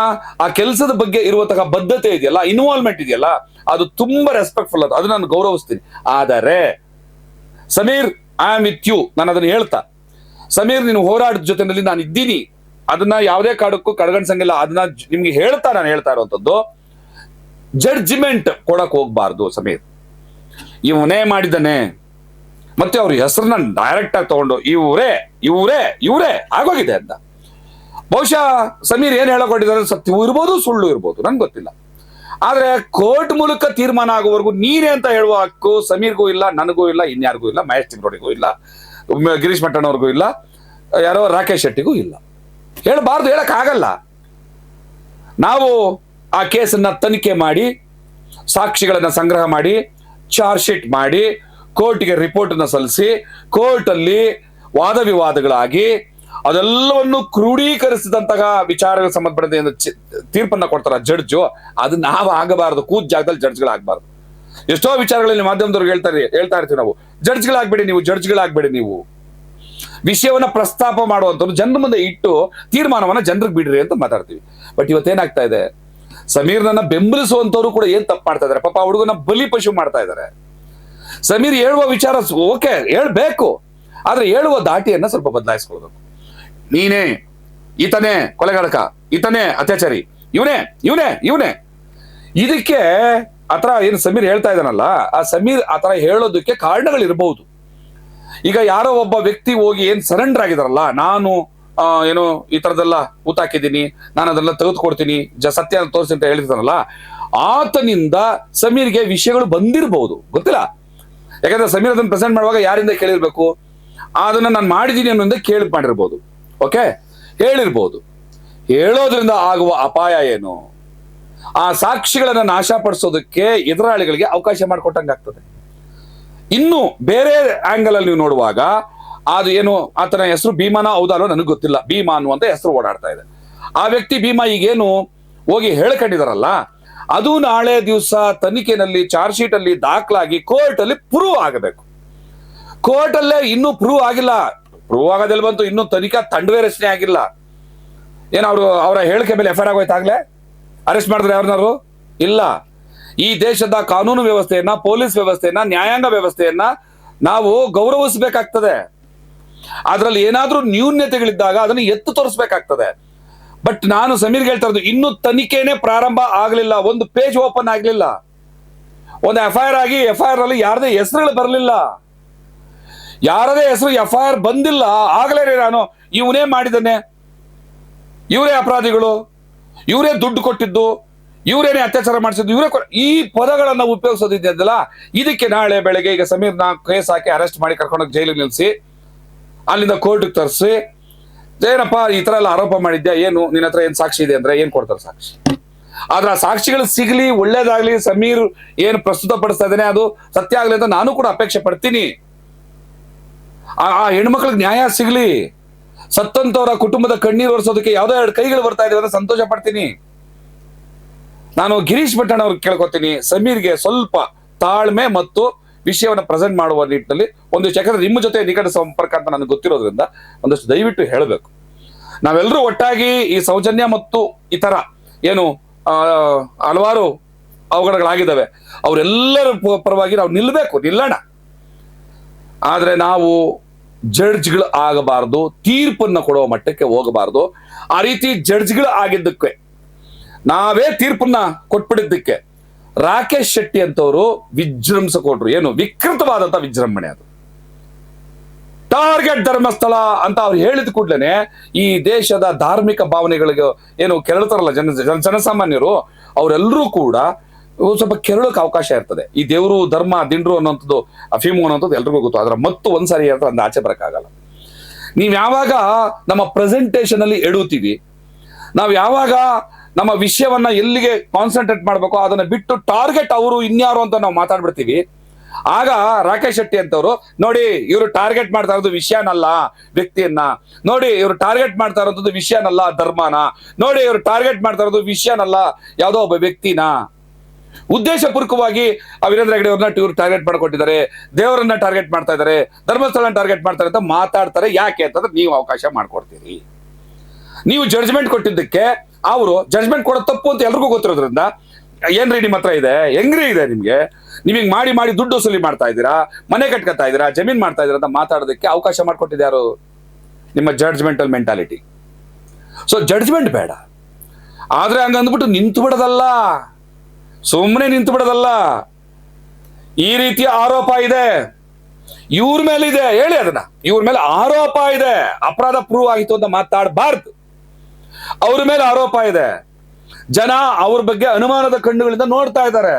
ಆ ಕೆಲಸದ ಬಗ್ಗೆ ಇರುವಂತಹ ಬದ್ಧತೆ ಇದೆಯಲ್ಲ, ಇನ್ವಾಲ್ವ್ಮೆಂಟ್ ಇದೆಯಲ್ಲ, ಅದು ತುಂಬಾ ರೆಸ್ಪೆಕ್ಟ್ಫುಲ್. ಅದು ನಾನು ಗೌರವಿಸ್ತೀನಿ. ಆದರೆ Sameer, I am with you, ನಾನು ಅದನ್ನ ಹೇಳ್ತಾ, ಸಮೀರ್ ನೀನು ಹೋರಾಟದ ಜೊತೆನಲ್ಲಿ ನಾನು ಇದ್ದೀನಿ, ಅದನ್ನ ಯಾವುದೇ ಕಾರಣಕ್ಕೂ ಕಡೆಗಣಿಸಂಗಿಲ್ಲ. ಅದನ್ನ ನಿಮ್ಗೆ ನಾನು ಹೇಳ್ತಾ ಇರುವಂತದ್ದು, ಜಡ್ಜ್ಮೆಂಟ್ ಕೊಡಕ್ ಹೋಗ್ಬಾರ್ದು. ಸಮೀರ್ ಇವನೇ ಮಾಡಿದ್ದಾನೆ, ಮತ್ತೆ ಅವ್ರ ಹೆಸರನ್ನ ಡೈರೆಕ್ಟ್ ಆಗಿ ತಗೊಂಡು ಇವರೇ ಆಗೋಗಿದೆ ಅಂತ. ಬಹುಶಃ ಸಮೀರ್ ಏನ್ ಹೇಳಕೊಂಡಿದ್ದಾರೆ ಸತ್ಯವೂ ಇರ್ಬೋದು, ಸುಳ್ಳು ಇರ್ಬೋದು, ನನ್ಗೆ ಗೊತ್ತಿಲ್ಲ. ಆದ್ರೆ ಕೋರ್ಟ್ ಮೂಲಕ ತೀರ್ಮಾನ ಆಗುವವರೆಗೂ ನೀನೇ ಅಂತ ಹೇಳುವ ಹಕ್ಕು ಸಮೀರ್ಗೂ ಇಲ್ಲ, ನನಗೂ ಇಲ್ಲ, ಇನ್ಯಾರಿಗೂ ಇಲ್ಲ, ಮಹೇಶ್ ತಿಮ್ರೋಡಿಗೂ ಇಲ್ಲ, ಗಿರೀಶ್ ಮಟ್ಟಣ್ಣವ್ರಿಗೂ ಇಲ್ಲ, ಯಾರೋ ರಾಕೇಶ್ ಶೆಟ್ಟಿಗೂ ಇಲ್ಲ. ಹೇಳಬಾರ್ದು, ಹೇಳಕ್ ಆಗಲ್ಲ. ನಾವು ಆ ಕೇಸನ್ನ ತನಿಖೆ ಮಾಡಿ, ಸಾಕ್ಷಿಗಳನ್ನ ಸಂಗ್ರಹ ಮಾಡಿ, ಚಾರ್ಜ್ ಶೀಟ್ ಮಾಡಿ, ಕೋರ್ಟ್ಗೆ ರಿಪೋರ್ಟ್ ಅನ್ನ ಸಲ್ಲಿಸಿ, ಕೋರ್ಟ್ ಅಲ್ಲಿ ವಾದ ವಿವಾದಗಳಾಗಿ ಅದೆಲ್ಲವನ್ನು ಕ್ರೋಢೀಕರಿಸಿದಂತಹ ವಿಚಾರಗಳಿಗೆ ಸಂಬಂಧಪಟ್ಟಂತೆ ತೀರ್ಪನ್ನ ಕೊಡ್ತಾರ ಜಡ್ಜು. ಅದು ನಾವು ಆಗಬಾರದು, ಕೂತ್ ಜಾಗದಲ್ಲಿ ಜಡ್ಜ್ಗಳಾಗಬಾರ್ದು. ಎಷ್ಟೋ ವಿಚಾರಗಳಲ್ಲಿ ಮಾಧ್ಯಮದವ್ರಿಗೆ ಹೇಳ್ತಾ ಇರ್ತೀವಿ ನಾವು, ಜಡ್ಜ್ಗಳಾಗ್ಬೇಡಿ ನೀವು, ವಿಷಯವನ್ನ ಪ್ರಸ್ತಾಪ ಮಾಡುವಂಥವ್ರು ಜನರ ಮುಂದೆ ಇಟ್ಟು ತೀರ್ಮಾನವನ್ನ ಜನರಿಗೆ ಬಿಡ್ರಿ ಅಂತ ಮಾತಾಡ್ತೀವಿ. ಬಟ್ ಇವತ್ತೇನಾಗ್ತಾ ಇದೆ, ಸಮೀರ್ನನ್ನ ಬೆಂಬಲಿಸುವಂತವ್ರು ಕೂಡ ಏನ್ ತಪ್ಪು ಮಾಡ್ತಾ ಇದಾರೆ, ಪಾಪ ಹುಡುಗನ ಬಲಿ ಪಶು ಮಾಡ್ತಾ ಇದ್ದಾರೆ. ಸಮೀರ್ ಹೇಳುವ ವಿಚಾರ ಓಕೆ, ಹೇಳ್ಬೇಕು, ಆದ್ರೆ ಹೇಳುವ ದಾಟಿಯನ್ನ ಸ್ವಲ್ಪ ಬದಲಾಯಿಸ್ಕೊಳ್ಬೇಕು. ನೀನೇ, ಈತನೇ ಕೊಲೆಗಾರಕ, ಈತನೇ ಅತ್ಯಾಚಾರಿ, ಇವನೇ ಇದಕ್ಕೆ ಆತರ ಏನು ಸಮೀರ್ ಹೇಳ್ತಾ ಇದ್ದಾನಲ್ಲ, ಆ ಸಮೀರ್ ಆತರ ಹೇಳೋದಕ್ಕೆ ಕಾರಣಗಳಿರ್ಬಹುದು. ಈಗ ಯಾರೋ ಒಬ್ಬ ವ್ಯಕ್ತಿ ಹೋಗಿ ಏನ್ ಸರೆಂಡರ್ ಆಗಿದಾರಲ್ಲ, ನಾನು ಏನು ಈ ತರದೆಲ್ಲ ಊತಾಕಿದ್ದೀನಿ, ನಾನು ಅದೆಲ್ಲ ತೆಗೆದುಕೊಡ್ತೀನಿ, ಸತ್ಯ ತೋರಿಸಿ ಅಂತ ಹೇಳ್ತಿದ್ದಾನಲ್ಲ, ಆತನಿಂದ ಸಮೀರ್ಗೆ ವಿಷಯಗಳು ಬಂದಿರಬಹುದು, ಗೊತ್ತಿಲ್ಲ. ಯಾಕಂದ್ರೆ ಸಮೀರ್ ಅದನ್ನ ಪ್ರೆಸೆಂಟ್ ಮಾಡುವಾಗ ಯಾರಿಂದ ಕೇಳಿರ್ಬೇಕು, ಅದನ್ನ ನಾನು ಮಾಡಿದ್ದೀನಿ ಅನ್ನೋದೇ ಕೇಳಿ ಮಾಡಿರ್ಬೋದು. ಓಕೆ, ಹೇಳಿರ್ಬೋದು. ಹೇಳೋದ್ರಿಂದ ಆಗುವ ಅಪಾಯ ಏನು? ಆ ಸಾಕ್ಷಿಗಳನ್ನ ನಾಶಪಡಿಸೋದಕ್ಕೆ ಎದುರಾಳಿಗಳಿಗೆ ಅವಕಾಶ ಮಾಡಿಕೊಟ್ಟಂಗಾಗ್ತದೆ. ಇನ್ನು ಬೇರೆ ಆಂಗಲ್ ಅಲ್ಲಿ ನೀವು ನೋಡುವಾಗ, ಅದು ಏನು ಆತನ ಹೆಸರು ಭೀಮಾನ ಹೌದಲ್ಲೋ ನನಗೆ ಗೊತ್ತಿಲ್ಲ, ಭೀಮಾ ಅನ್ನುವಂತ ಹೆಸರು ಓಡಾಡ್ತಾ ಇದೆ. ಆ ವ್ಯಕ್ತಿ ಭೀಮಾ ಈಗೇನು ಹೋಗಿ ಹೇಳ್ಕೊಂಡಿದಾರಲ್ಲ, ಅದು ನಾಳೆ ದಿವಸ ತನಿಖೆನಲ್ಲಿ ಚಾರ್ಜ್ ಶೀಟ್ ಅಲ್ಲಿ ದಾಖಲಾಗಿ ಕೋರ್ಟ್ ಅಲ್ಲಿ ಪ್ರೂವ್ ಆಗಬೇಕು. ಕೋರ್ಟ್ ಅಲ್ಲೇ ಇನ್ನೂ ಪ್ರೂವ್ ಆಗಿಲ್ಲ, ಪ್ರೂವ್ ಆಗೋದೆಲ್ಲ ಬಂತು, ಇನ್ನೂ ತನಿಖಾ ತಂಡವೇ ರಚನೆ ಆಗಿಲ್ಲ. ಏನು ಅವರ ಹೇಳಿಕೆ ಮೇಲೆ FIR ಆಗೋಯ್ತಾಗ್ಲೇ ಅರೆಸ್ಟ್ ಮಾಡಿದ್ರೆ ಯಾರನ್ನಾರು? ಇಲ್ಲ. ಈ ದೇಶದ ಕಾನೂನು ವ್ಯವಸ್ಥೆಯನ್ನ, ಪೊಲೀಸ್ ವ್ಯವಸ್ಥೆಯನ್ನ, ನ್ಯಾಯಾಂಗ ವ್ಯವಸ್ಥೆಯನ್ನ ನಾವು ಗೌರವಿಸಬೇಕಾಗ್ತದೆ. ಅದರಲ್ಲಿ ಏನಾದ್ರೂ ನ್ಯೂನ್ಯತೆಗಳಿದ್ದಾಗ ಅದನ್ನು ಎತ್ತು ತೋರಿಸ್ಬೇಕಾಗ್ತದೆ. ಬಟ್ ನಾನು ಸಮೀರ್ಗೆ ಹೇಳ್ತಾ ಇರೋದು, ಇನ್ನೂ ತನಿಖೆನೇ ಪ್ರಾರಂಭ ಆಗಲಿಲ್ಲ, ಒಂದು ಪೇಜ್ ಓಪನ್ ಆಗಲಿಲ್ಲ, ಒಂದು FIR ಆಗಿ FIR ನಲ್ಲಿ ಯಾರದೇ ಹೆಸರುಗಳು ಬರಲಿಲ್ಲ, ಯಾರದೇ ಹೆಸರು FIR ಬಂದಿಲ್ಲ. ಆಗಲೇ ನಾನು ಇವನೇ ಮಾಡಿದ್ದಾನೆ, ಇವರೇ ಅಪರಾಧಿಗಳು, ಇವರೇ ದುಡ್ಡು ಕೊಟ್ಟಿದ್ದು, ಇವರೇನೇ ಅತ್ಯಾಚಾರ ಮಾಡಿಸಿದ್ದು, ಇವರೇ ಈ ಪದಗಳನ್ನ ಉಪಯೋಗಿಸೋದಿದೆಯಲ್ಲ, ಇದಕ್ಕೆ ನಾಳೆ ಬೆಳಗ್ಗೆ ಈಗ ಸಮೀರ್ನ ಕೇಸ್ ಹಾಕಿ ಅರೆಸ್ಟ್ ಮಾಡಿ ಕರ್ಕೊಂಡೋಗಿ ಜೈಲಿಗೆ ನಿಲ್ಲಿಸಿ, ಅಲ್ಲಿಂದ ಕೋರ್ಟ್ಗೆ ತರಿಸಿ, ಏನಪ್ಪ ಈ ತರ ಎಲ್ಲ ಆರೋಪ ಮಾಡಿದ್ಯಾ, ಏನು ನಿನ್ನ ಹತ್ರ ಏನ್ ಸಾಕ್ಷಿ ಇದೆ ಅಂದ್ರೆ ಏನ್ ಕೊಡ್ತಾರೆ ಸಾಕ್ಷಿ? ಆದ್ರೆ ಆ ಸಾಕ್ಷಿಗಳು ಸಿಗ್ಲಿ, ಒಳ್ಳೇದಾಗ್ಲಿ, ಸಮೀರ್ ಏನು ಪ್ರಸ್ತುತಪಡಿಸ್ತಾ ಇದ್ದೇನೆ ಅದು ಸತ್ಯ ಆಗ್ಲಿ ಅಂತ ನಾನು ಕೂಡ ಅಪೇಕ್ಷೆ ಪಡ್ತೀನಿ. ಆ ಹೆಣ್ಮಕ್ಳಿಗೆ ನ್ಯಾಯ ಸಿಗ್ಲಿ, ಸತ್ತಂತವರ ಕುಟುಂಬದ ಕಣ್ಣೀರು ಒರೆಸೋದಕ್ಕೆ ಯಾವ್ದೋ 2 ಕೈಗಳು ಬರ್ತಾ ಇದಾವೆ ಅಂತ ಸಂತೋಷ ಪಡ್ತೀನಿ. ನಾನು ಗಿರೀಶ್ ಭಟ್ಟಣ್ಣ ಅವ್ರಿಗೆ ಕೇಳ್ಕೊತೀನಿ, ಸಮೀರ್ಗೆ ಸ್ವಲ್ಪ ತಾಳ್ಮೆ ಮತ್ತು ವಿಷಯವನ್ನು ಪ್ರೆಸೆಂಟ್ ಮಾಡುವ ನಿಟ್ಟಿನಲ್ಲಿ ಒಂದಿಷ್ಟು, ಯಾಕಂದ್ರೆ ನಿಮ್ಮ ಜೊತೆ ನಿಕಟ ಸಂಪರ್ಕ ಅಂತ ನನಗೆ ಗೊತ್ತಿರೋದ್ರಿಂದ ಒಂದಷ್ಟು ದಯವಿಟ್ಟು ಹೇಳಬೇಕು. ನಾವೆಲ್ಲರೂ ಒಟ್ಟಾಗಿ ಈ ಸೌಜನ್ಯ ಮತ್ತು ಇತರ ಏನು ಹಲವಾರು ಅವಘಡಗಳಾಗಿದ್ದಾವೆ. ಅವರೆಲ್ಲರ ಪರವಾಗಿ ನಾವು ನಿಲ್ಲೋಣ. ಆದ್ರೆ ನಾವು ಜಡ್ಜ್ಗಳು ಆಗಬಾರ್ದು, ತೀರ್ಪನ್ನು ಕೊಡುವ ಮಟ್ಟಕ್ಕೆ ಹೋಗಬಾರ್ದು. ಆ ರೀತಿ ಜಡ್ಜ್ಗಳು ಆಗಿದ್ದಕ್ಕೆ, ನಾವೇ ತೀರ್ಪನ್ನ ಕೊಟ್ಬಿಟ್ಟಿದ್ದಕ್ಕೆ ರಾಕೇಶ್ ಶೆಟ್ಟಿ ಅಂತವರು ವಿಜೃಂಭಣೆ ಕೊಟ್ರು. ಏನು ವಿಕೃತವಾದಂತ ವಿಜೃಂಭಣೆ ಅದು. ಟಾರ್ಗೆಟ್ ಧರ್ಮಸ್ಥಳ ಅಂತ ಅವ್ರು ಹೇಳಿದ ಕೂಡಲೇ ಈ ದೇಶದ ಧಾರ್ಮಿಕ ಭಾವನೆಗಳಿಗೆ ಏನು ಕೆರಳ್ತಾರಲ್ಲ ಜನಸಾಮಾನ್ಯರು, ಅವರೆಲ್ಲರೂ ಕೂಡ ಸ್ವಲ್ಪ ಕೆರಳಕ್ಕೆ ಅವಕಾಶ ಇರ್ತದೆ. ಈ ದೇವರು ಧರ್ಮ ದಿಂಡ್ರು ಅನ್ನೋಂಥದ್ದು, ಅಫೀಮು ಅನ್ನೋಂಥದ್ದು ಎಲ್ರಿಗೂ ಗೊತ್ತು. ಅದರ ಮತ್ತು ಒಂದ್ಸಾರಿ ಹೇಳ್ತಾರೆ, ಅಂದ ಆಚೆ ಬರಕ್ಕಾಗಲ್ಲ. ನೀವು ಯಾವಾಗ ನಮ್ಮ ಪ್ರೆಸೆಂಟೇಷನ್ ಅಲ್ಲಿ ಎಡುತ್ತೀವಿ, ನಾವು ಯಾವಾಗ ನಮ್ಮ ವಿಷಯವನ್ನ ಎಲ್ಲಿಗೆ ಕಾನ್ಸಂಟ್ರೇಟ್ ಮಾಡ್ಬೇಕು ಅದನ್ನ ಬಿಟ್ಟು ಟಾರ್ಗೆಟ್ ಅವರು ಇನ್ಯಾರು ಅಂತ ನಾವು ಮಾತಾಡ್ಬಿಡ್ತೀವಿ, ಆಗ ರಾಕೇಶ್ ಶೆಟ್ಟಿ ಅಂತವ್ರು ನೋಡಿ ಇವರು ಟಾರ್ಗೆಟ್ ಮಾಡ್ತಾ ಇರೋದು ವಿಷಯನಲ್ಲ ವ್ಯಕ್ತಿಯನ್ನ, ನೋಡಿ ಇವರು ಟಾರ್ಗೆಟ್ ಮಾಡ್ತಾ ಇರೋದು ವಿಷಯನಲ್ಲ ಧರ್ಮನ, ನೋಡಿ ಇವರು ಟಾರ್ಗೆಟ್ ಮಾಡ್ತಾ ಇರೋದು ವಿಷಯನಲ್ಲ ಯಾವುದೋ ಒಬ್ಬ ವ್ಯಕ್ತಿನ, ಉದ್ದೇಶಪೂರ್ವಕವಾಗಿ ವೀರೇಂದ್ರ ಹೆಗಡೆ ಅವ್ರನ್ನ ಇವರು ಟಾರ್ಗೆಟ್ ಮಾಡ್ಕೊಟ್ಟಿದ್ದಾರೆ, ದೇವರನ್ನ ಟಾರ್ಗೆಟ್ ಮಾಡ್ತಾ ಇದ್ದಾರೆ, ಧರ್ಮಸ್ಥಳ ಟಾರ್ಗೆಟ್ ಮಾಡ್ತಾರೆ ಅಂತ ಮಾತಾಡ್ತಾರೆ. ಯಾಕೆ ಅಂತಂದ್ರೆ ನೀವು ಅವಕಾಶ ಮಾಡ್ಕೊಡ್ತೀರಿ. ನೀವು ಜಡ್ಜ್ಮೆಂಟ್ ಕೊಟ್ಟಿದ್ದಕ್ಕೆ ಅವರು ಜಡ್ಜ್ಮೆಂಟ್ ಕೊಡೋ ತಪ್ಪು ಅಂತ ಎಲ್ರಿಗೂ ಗೊತ್ತಿರೋದ್ರಿಂದ, ಏನ್ರಿ ನಿಮ್ಮ ಹತ್ರ ಇದೆ, ಹೆಂಗ್ರಿ ಇದೆ ನಿಮ್ಗೆ, ನೀವ್ ಹಿಂಗ್ ಮಾಡಿ ಮಾಡಿ ದುಡ್ಡು ವಸೂಲಿ ಮಾಡ್ತಾ ಇದ್ದೀರಾ, ಮನೆ ಕಟ್ಕೊತಾ ಇದ್ದೀರಾ, ಜಮೀನ್ ಮಾಡ್ತಾ ಇದ್ದೀರಾ ಅಂತ ಮಾತಾಡೋದಕ್ಕೆ ಅವಕಾಶ ಮಾಡ್ಕೊಟ್ಟಿದ್ಯಾರು? ನಿಮ್ಮ ಜಡ್ಜ್ಮೆಂಟಲ್ ಮೆಂಟಾಲಿಟಿ. ಸೊ ಜಡ್ಜ್ಮೆಂಟ್ ಬೇಡ, ಆದ್ರೆ ಹಂಗಂದ್ಬಿಟ್ಟು ನಿಂತು ಬಿಡೋದಲ್ಲ, ಸುಮ್ಮನೆ ನಿಂತು ಬಿಡೋದಲ್ಲ. ಈ ರೀತಿಯ ಆರೋಪ ಇದೆ, ಇವ್ರ ಮೇಲೆ ಇದೆ, ಹೇಳಿ ಅದನ್ನ, ಇವ್ರ ಮೇಲೆ ಆರೋಪ ಇದೆ, ಅಪರಾಧ ಪ್ರೂವ್ ಆಗಿತ್ತು ಅಂತ ಮಾತಾಡಬಾರ್ದು. ಅವ್ರ ಮೇಲೆ ಆರೋಪ ಇದೆ, ಜನ ಅವ್ರ ಬಗ್ಗೆ ಅನುಮಾನದ ಕಣ್ಣುಗಳಿಂದ ನೋಡ್ತಾ ಇದ್ದಾರೆ.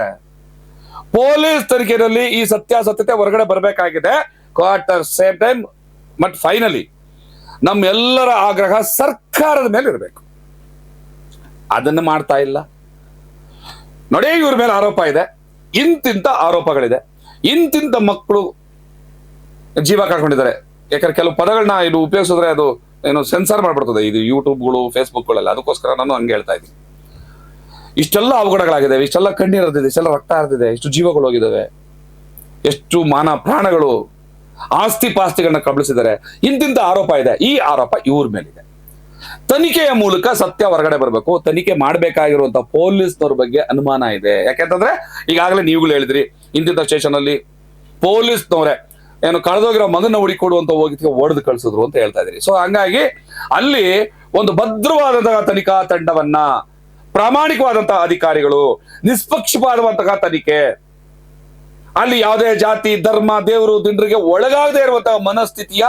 ಪೊಲೀಸ್ ತನಿಖೆಯಲ್ಲಿ ಈ ಸತ್ಯಾಸತ್ಯತೆ ಹೊರಗಡೆ ಬರಬೇಕಾಗಿದೆ. Quarter same time but finally ನಮ್ಮೆಲ್ಲರ ಆಗ್ರಹ ಸರ್ಕಾರದ ಮೇಲೆ ಇರಬೇಕು. ಅದನ್ನು ಮಾಡ್ತಾ ಇಲ್ಲ. ನೋಡಿ, ಇವ್ರ ಮೇಲೆ ಆರೋಪ ಇದೆ, ಇಂತಿಂತ ಆರೋಪಗಳಿದೆ, ಇಂತಿಂತ ಮಕ್ಕಳು ಜೀವ ಕಳ್ಕೊಂಡಿದ್ದಾರೆ. ಯಾಕಂದ್ರೆ ಕೆಲವು ಪದಗಳನ್ನ ಇದು ಉಪಯೋಗಿಸಿದ್ರೆ ಅದು ಏನು ಸೆನ್ಸರ್ ಮಾಡ್ಬಿಡ್ತದೆ, ಇದು ಯೂಟ್ಯೂಬ್ಗಳು ಫೇಸ್ಬುಕ್ಗಳೆಲ್ಲ. ಅದಕ್ಕೋಸ್ಕರ ನಾನು ಹಂಗೆ ಹೇಳ್ತಾ ಇದ್ದೀನಿ. ಇಷ್ಟೆಲ್ಲ ಅವಘಡಗಳಾಗಿದೆ, ಇಷ್ಟೆಲ್ಲ ಕಣ್ಣೀರು ಹರಿದಿದೆ, ಇಷ್ಟೆಲ್ಲ ರಕ್ತ ಹರಿದಿದೆ, ಇಷ್ಟು ಜೀವಗಳು ಹೋಗಿದ್ದಾವೆ, ಎಷ್ಟು ಮಾನ ಪ್ರಾಣಗಳು, ಆಸ್ತಿ ಪಾಸ್ತಿಗಳನ್ನ ಕಬಳಿಸಿದ್ದಾರೆ. ಇಂತಿಂತ ಆರೋಪ ಇದೆ. ಈ ಆರೋಪ ಇವ್ರ ಮೇಲಿದೆ. ತನಿಖೆಯ ಮೂಲಕ ಸತ್ಯ ಹೊರಗಡೆ ಬರಬೇಕು. ತನಿಖೆ ಮಾಡಬೇಕಾಗಿರುವಂತ ಪೊಲೀಸ್ನವ್ರ ಬಗ್ಗೆ ಅನುಮಾನ ಇದೆ. ಯಾಕೆಂತಂದ್ರೆ ಈಗಾಗಲೇ ನೀವುಗಳು ಹೇಳಿದ್ರಿ, ಇಂತಿಂತ ಸ್ಟೇಷನ್ ಅಲ್ಲಿ ಪೊಲೀಸ್ನವರೇ ಏನು ಕಳೆದೋಗಿರೋ ಮಗನ ಹುಡುಕೊಡುವಂತ ಹೋಗಿ ಹೊಡೆದು ಕಳಿಸಿದ್ರು ಅಂತ ಹೇಳ್ತಾ ಇದ್ರಿ. ಸೊ ಹಂಗಾಗಿ ಅಲ್ಲಿ ಒಂದು ಭದ್ರವಾದಂತಹ ತನಿಖಾ ತಂಡವನ್ನ, ಪ್ರಾಮಾಣಿಕವಾದಂತಹ ಅಧಿಕಾರಿಗಳು, ನಿಷ್ಪಕ್ಷಪಾತವಂತಹ ತನಿಖೆ, ಅಲ್ಲಿ ಯಾವುದೇ ಜಾತಿ ಧರ್ಮ ದೇವರು ದಿಂಡ್ರಿಗೆ ಒಳಗಾಗದೇ ಇರುವಂತಹ ಮನಸ್ಥಿತಿಯ,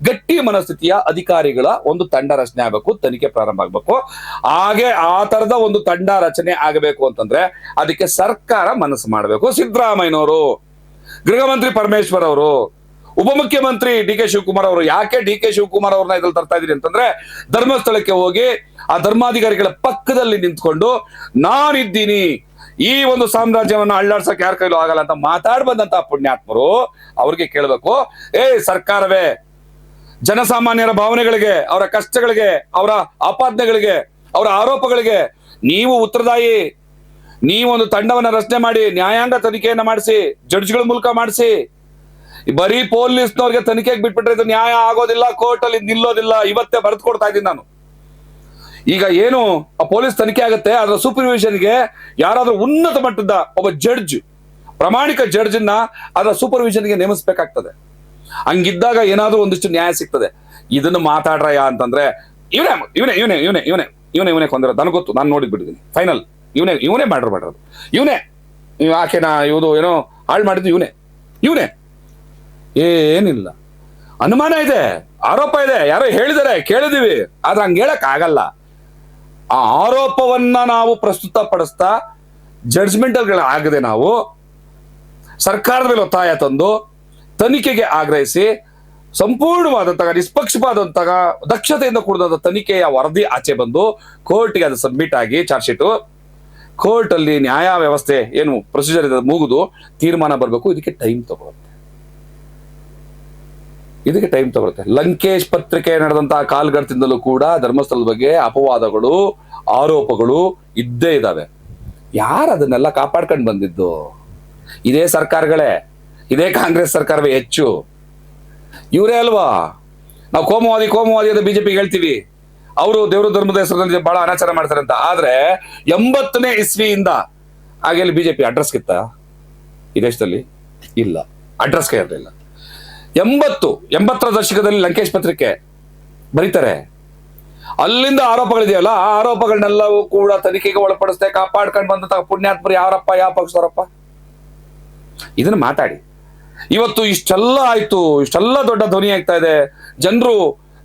ಗಟ್ಟಿ ಮನಸ್ಥಿತಿಯ ಅಧಿಕಾರಿಗಳ ಒಂದು ತಂಡ ರಚನೆ ಆಗಬೇಕು, ತನಿಖೆ ಪ್ರಾರಂಭ ಆಗಬೇಕು. ಹಾಗೆ ಆ ತರದ ಒಂದು ತಂಡ ರಚನೆ ಆಗಬೇಕು ಅಂತಂದ್ರೆ ಅದಕ್ಕೆ ಸರ್ಕಾರ ಮನಸ್ಸು ಮಾಡಬೇಕು. ಸಿದ್ದರಾಮಯ್ಯನವರು, ಗೃಹ ಮಂತ್ರಿ ಪರಮೇಶ್ವರ್ ಅವರು, ಉಪಮುಖ್ಯಮಂತ್ರಿ ಡಿ ಕೆ ಶಿವಕುಮಾರ್ ಅವರು. ಯಾಕೆ ಡಿ ಕೆ ಶಿವಕುಮಾರ್ ಅವ್ರನ್ನ ಇದ್ರಲ್ಲಿ ತರ್ತಾ ಇದೀರಿ ಅಂತಂದ್ರೆ, ಧರ್ಮಸ್ಥಳಕ್ಕೆ ಹೋಗಿ ಆ ಧರ್ಮಾಧಿಕಾರಿಗಳ ಪಕ್ಕದಲ್ಲಿ ನಿಂತ್ಕೊಂಡು ನಾನಿದ್ದೀನಿ, ಈ ಒಂದು ಸಾಮ್ರಾಜ್ಯವನ್ನ ಅಳ್ಳಾಡ್ಸಕ್ ಯಾರ ಕೈಲೂ ಆಗಲ್ಲ ಅಂತ ಮಾತಾಡ್ ಬಂದಂತ ಪುಣ್ಯಾತ್ಮರು. ಅವ್ರಿಗೆ ಕೇಳಬೇಕು, ಸರ್ಕಾರವೇ ಜನಸಾಮಾನ್ಯರ ಭಾವನೆಗಳಿಗೆ, ಅವರ ಕಷ್ಟಗಳಿಗೆ, ಅವರ ಆಪಾದನೆಗಳಿಗೆ, ಅವರ ಆರೋಪಗಳಿಗೆ ನೀವು ಉತ್ತರದಾಯಿ. ನೀವೊಂದು ತಂಡವನ್ನ ರಚನೆ ಮಾಡಿ ನ್ಯಾಯಾಂಗ ತನಿಖೆಯನ್ನ ಮಾಡಿಸಿ, ಜಡ್ಜ್ಗಳ ಮೂಲಕ ಮಾಡಿಸಿ. ಬರೀ ಪೊಲೀಸ್ನವ್ರಿಗೆ ತನಿಖೆಗೆ ಬಿಟ್ಬಿಟ್ರೆ ಇದು ನ್ಯಾಯ ಆಗೋದಿಲ್ಲ, ಕೋರ್ಟ್ ಅಲ್ಲಿ ನಿಲ್ಲೋದಿಲ್ಲ. ಇವತ್ತೇ ಬರೆದು ಕೊಡ್ತಾ ಇದ್ದೀನಿ ನಾನು. ಈಗ ಏನು ಆ ಪೊಲೀಸ್ ತನಿಖೆ ಆಗುತ್ತೆ, ಅದರ ಸೂಪರ್ವಿಷನ್ಗೆ ಯಾರಾದ್ರೂ ಉನ್ನತ ಮಟ್ಟದ ಒಬ್ಬ ಜಡ್ಜ್, ಪ್ರಾಮಾಣಿಕ ಜಡ್ಜ್ ಅನ್ನ ಅದರ ಸೂಪರ್ವಿಷನ್ಗೆ ನೇಮಿಸಬೇಕಾಗ್ತದೆ. ಹಂಗಿದ್ದಾಗ ಏನಾದ್ರೂ ಒಂದಿಷ್ಟು ನ್ಯಾಯ ಸಿಗ್ತದೆ. ಇದನ್ನು ಮಾತಾಡ್ರಯ್ಯ ಅಂತಂದ್ರೆ ಇವನೇ ಕೊಂದಿರೋ ನನಗೆ ಗೊತ್ತು, ನಾನು ನೋಡಿದ್ ಬಿಟ್ಟಿದ್ದೀನಿ. ಫೈನಲ್ ಇವನೇ ಮಾಡೋದು, ಇವನೇ ಆಕೆನಾ ಇವುದು ಏನೋ ಹಾಳು ಮಾಡಿದ್ದು ಇವನೇ. ಏನಿಲ್ಲ, ಅನುಮಾನ ಇದೆ, ಆರೋಪ ಇದೆ, ಯಾರೋ ಹೇಳಿದ್ದಾರೆ, ಕೇಳಿದೀವಿ, ಆದ್ರೆ ಹಂಗೆ ಹೇಳಕ್ ಆಗಲ್ಲ. ಆ ಆರೋಪವನ್ನ ನಾವು ಪ್ರಸ್ತುತಪಡಿಸ್ತಾ ಜಡ್ಜ್ಮೆಂಟ್ಗಳಾಗದೆ ನಾವು ಸರ್ಕಾರದ ಮೇಲೆ ಒತ್ತಾಯ ತಂದು ತನಿಖೆಗೆ ಆಗ್ರಹಿಸಿ ಸಂಪೂರ್ಣವಾದಂತಹ ನಿಷ್ಪಕ್ಷಪಾತಂತಹ ದಕ್ಷತೆಯಿಂದ ಕೂಡಿದಂತ ತನಿಖೆಯ ವರದಿ ಆಚೆ ಬಂದು ಕೋರ್ಟ್ಗೆ ಅದು ಸಬ್ಮಿಟ್ ಆಗಿ ಚಾರ್ಜ್ ಶೀಟು ಕೋರ್ಟ್ ಅಲ್ಲಿ ನ್ಯಾಯ ವ್ಯವಸ್ಥೆ ಏನು ಪ್ರೊಸೀಜರ್ ಇದೆ ಮುಗಿದು ತೀರ್ಮಾನ ಬರಬೇಕು. ಇದಕ್ಕೆ ಟೈಮ್ ತಗೊಳುತ್ತೆ. ಲಂಕೇಶ್ ಪತ್ರಿಕೆ ನಡೆದಂತಹ ಕಾಲ್ಗಡದಿಂದಲೂ ಕೂಡ ಧರ್ಮಸ್ಥಳದ ಬಗ್ಗೆ ಅಪವಾದಗಳು, ಆರೋಪಗಳು ಇದ್ದೇ ಇದ್ದಾವೆ. ಯಾರು ಅದನ್ನೆಲ್ಲ ಕಾಪಾಡ್ಕೊಂಡು ಬಂದಿದ್ದು? ಇದೇ ಸರ್ಕಾರಗಳೇ, ಇದೇ ಕಾಂಗ್ರೆಸ್ ಸರ್ಕಾರವೇ ಹೆಚ್ಚು. ಇವರೇ ಅಲ್ವಾ? ನಾವು ಕೋಮುವಾದಿ ಅಂತ ಬಿಜೆಪಿಗೆ ಹೇಳ್ತೀವಿ, ಅವರು ದೇವರು ಧರ್ಮದ ಹೆಸರಲ್ಲಿ ಬಹಳ ಅನಾಚಾರ ಮಾಡ್ತಾರೆ ಅಂತ. ಆದ್ರೆ 80ನೇ ಇಸ್ವಿಯಿಂದ ಹಾಗೆಲ್ಲಿ ಬಿಜೆಪಿ ಅಡ್ರೆಸ್ ಕಿತ್ತ ಈ ದೇಶದಲ್ಲಿ? ಇಲ್ಲ, ಅಡ್ರೆಸ್ಗೆ ಇರಲಿಲ್ಲ. 80ರ ದಶಕದಲ್ಲಿ ಲಂಕೇಶ್ ಪತ್ರಿಕೆ ಬರೀತಾರೆ. ಅಲ್ಲಿಂದ ಆರೋಪಗಳಿದೆಯಲ್ಲ, ಆ ಆರೋಪಗಳನ್ನೆಲ್ಲವೂ ಕೂಡ ತನಿಖೆಗೆ ಒಳಪಡಿಸ್ದೆ ಕಾಪಾಡ್ಕೊಂಡು ಬಂದಂತ ಪುಣ್ಯಾತ್ಮರು ಯಾರಪ್ಪ, ಯಾವ ಪಕ್ಷದವರಪ್ಪ? ಇದನ್ನ ಮಾತಾಡಿ. ಇವತ್ತು ಇಷ್ಟೆಲ್ಲ ಆಯ್ತು, ಇಷ್ಟೆಲ್ಲ ದೊಡ್ಡ ಧ್ವನಿ ಆಗ್ತಾ ಇದೆ. ಜನರು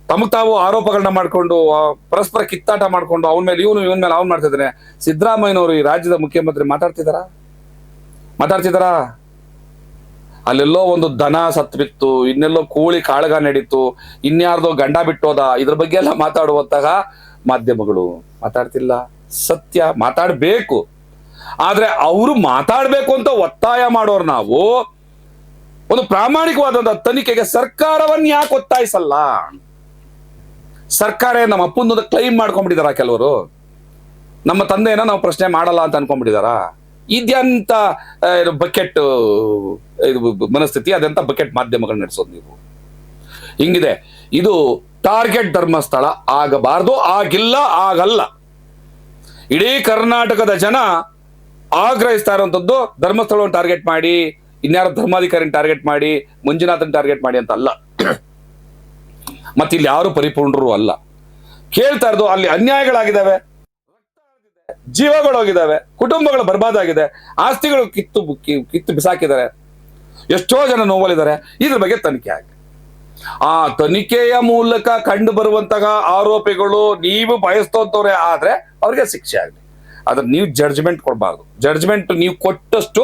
ತಮಗ್ ತಾವು ಆರೋಪಗಳನ್ನ ಮಾಡ್ಕೊಂಡು ಪರಸ್ಪರ ಕಿತ್ತಾಟ ಮಾಡ್ಕೊಂಡು ಅವನ ಮೇಲೆ ಇವನ್ ಮೇಲೆ ಅವ್ನು ಮಾಡ್ತಾ ಇದ್ದಾನೆ. ಸಿದ್ದರಾಮಯ್ಯನವರು ಈ ರಾಜ್ಯದ ಮುಖ್ಯಮಂತ್ರಿ ಮಾತಾಡ್ತಿದಾರಾ? ಅಲ್ಲೆಲ್ಲೋ ಒಂದು ದನ ಸತ್ಬಿತ್ತು, ಇನ್ನೆಲ್ಲೋ ಕೋಳಿ ಕಾಳಗ ನಡೀತು, ಇನ್ಯಾರ್ದೋ ಗಂಡ ಬಿಟ್ಟೋದ, ಇದ್ರ ಬಗ್ಗೆ ಎಲ್ಲ ಮಾತಾಡುವಂತಹ ಮಾಧ್ಯಮಗಳು ಮಾತಾಡ್ತಿಲ್ಲ. ಸತ್ಯ ಮಾತಾಡ್ಬೇಕು, ಆದ್ರೆ ಅವರು ಮಾತಾಡ್ಬೇಕು ಅಂತ ಒತ್ತಾಯ ಮಾಡೋರು ನಾವು. ಒಂದು ಪ್ರಾಮಾಣಿಕವಾದಂತಹ ತನಿಖೆಗೆ ಸರ್ಕಾರವನ್ನ ಯಾಕೆ ಒತ್ತಾಯಿಸಲ್ಲ? ಸರ್ಕಾರ ನಮ್ಮ ಅಪ್ಪನ ಕ್ಲೈಮ್ ಮಾಡ್ಕೊಂಡ್ಬಿಟ್ಟಿದಾರ ಕೆಲವರು. ನಮ್ಮ ತಂದೆಯನ್ನ ನಾವು ಪ್ರಶ್ನೆ ಮಾಡಲ್ಲ ಅಂತ ಅನ್ಕೊಂಡ್ಬಿಟ್ಟಿದಾರ. ಇದ್ಯಾಂತ ಬಕೆಟ್ ಮನಸ್ಥಿತಿ, ಅದೆಂತ ಬಕೆಟ್ ಮಾಧ್ಯಮಗಳು ನಡೆಸೋದು ನೀವು? ಹಿಂಗಿದೆ. ಇದು ಟಾರ್ಗೆಟ್ ಧರ್ಮಸ್ಥಳ ಆಗಬಾರ್ದು, ಆಗಿಲ್ಲ, ಆಗಲ್ಲ. ಇಡೀ ಕರ್ನಾಟಕದ ಜನ ಆಗ್ರಹಿಸ್ತಾ ಇರುವಂತದ್ದು ಧರ್ಮಸ್ಥಳವನ್ನು ಟಾರ್ಗೆಟ್ ಮಾಡಿ, ಇನ್ಯಾರ ಧರ್ಮಾಧಿಕಾರಿನ ಟಾರ್ಗೆಟ್ ಮಾಡಿ, ಮಂಜುನಾಥನ್ ಟಾರ್ಗೆಟ್ ಮಾಡಿ ಅಂತ ಅಲ್ಲ. ಮತ್ತೆ ಇಲ್ಲಿ ಯಾರು ಪರಿಪೂರ್ಣರು ಅಲ್ಲ. ಕೇಳ್ತಾ ಇರೋದು ಅಲ್ಲಿ ಅನ್ಯಾಯಗಳಾಗಿದ್ದಾವೆ, ಜೀವಗಳು ಹೋಗಿದ್ದಾವೆ, ಕುಟುಂಬಗಳು ಬರ್ಬಾದಾಗಿದೆ, ಆಸ್ತಿಗಳು ಕಿತ್ತು ಬಿಸಾಕಿದ್ದಾರೆ, ಎಷ್ಟೋ ಜನ ನೋವಲಿದ್ದಾರೆ. ಇದ್ರ ಬಗ್ಗೆ ತನಿಖೆ ಆಗಿ ಆ ತನಿಖೆಯ ಮೂಲಕ ಕಂಡು ಬರುವಂತಹ ಆರೋಪಿಗಳು ನೀವು ಬಯಸ್ತೋಂತವ್ರೆ ಆದ್ರೆ ಅವ್ರಿಗೆ ಶಿಕ್ಷೆ ಆಗಲಿ. ಆದ್ರೆ ನೀವು ಜಡ್ಜ್ಮೆಂಟ್ ಕೊಡಬಾರ್ದು. ಜಡ್ಜ್ಮೆಂಟ್ ನೀವು ಕೊಟ್ಟಷ್ಟು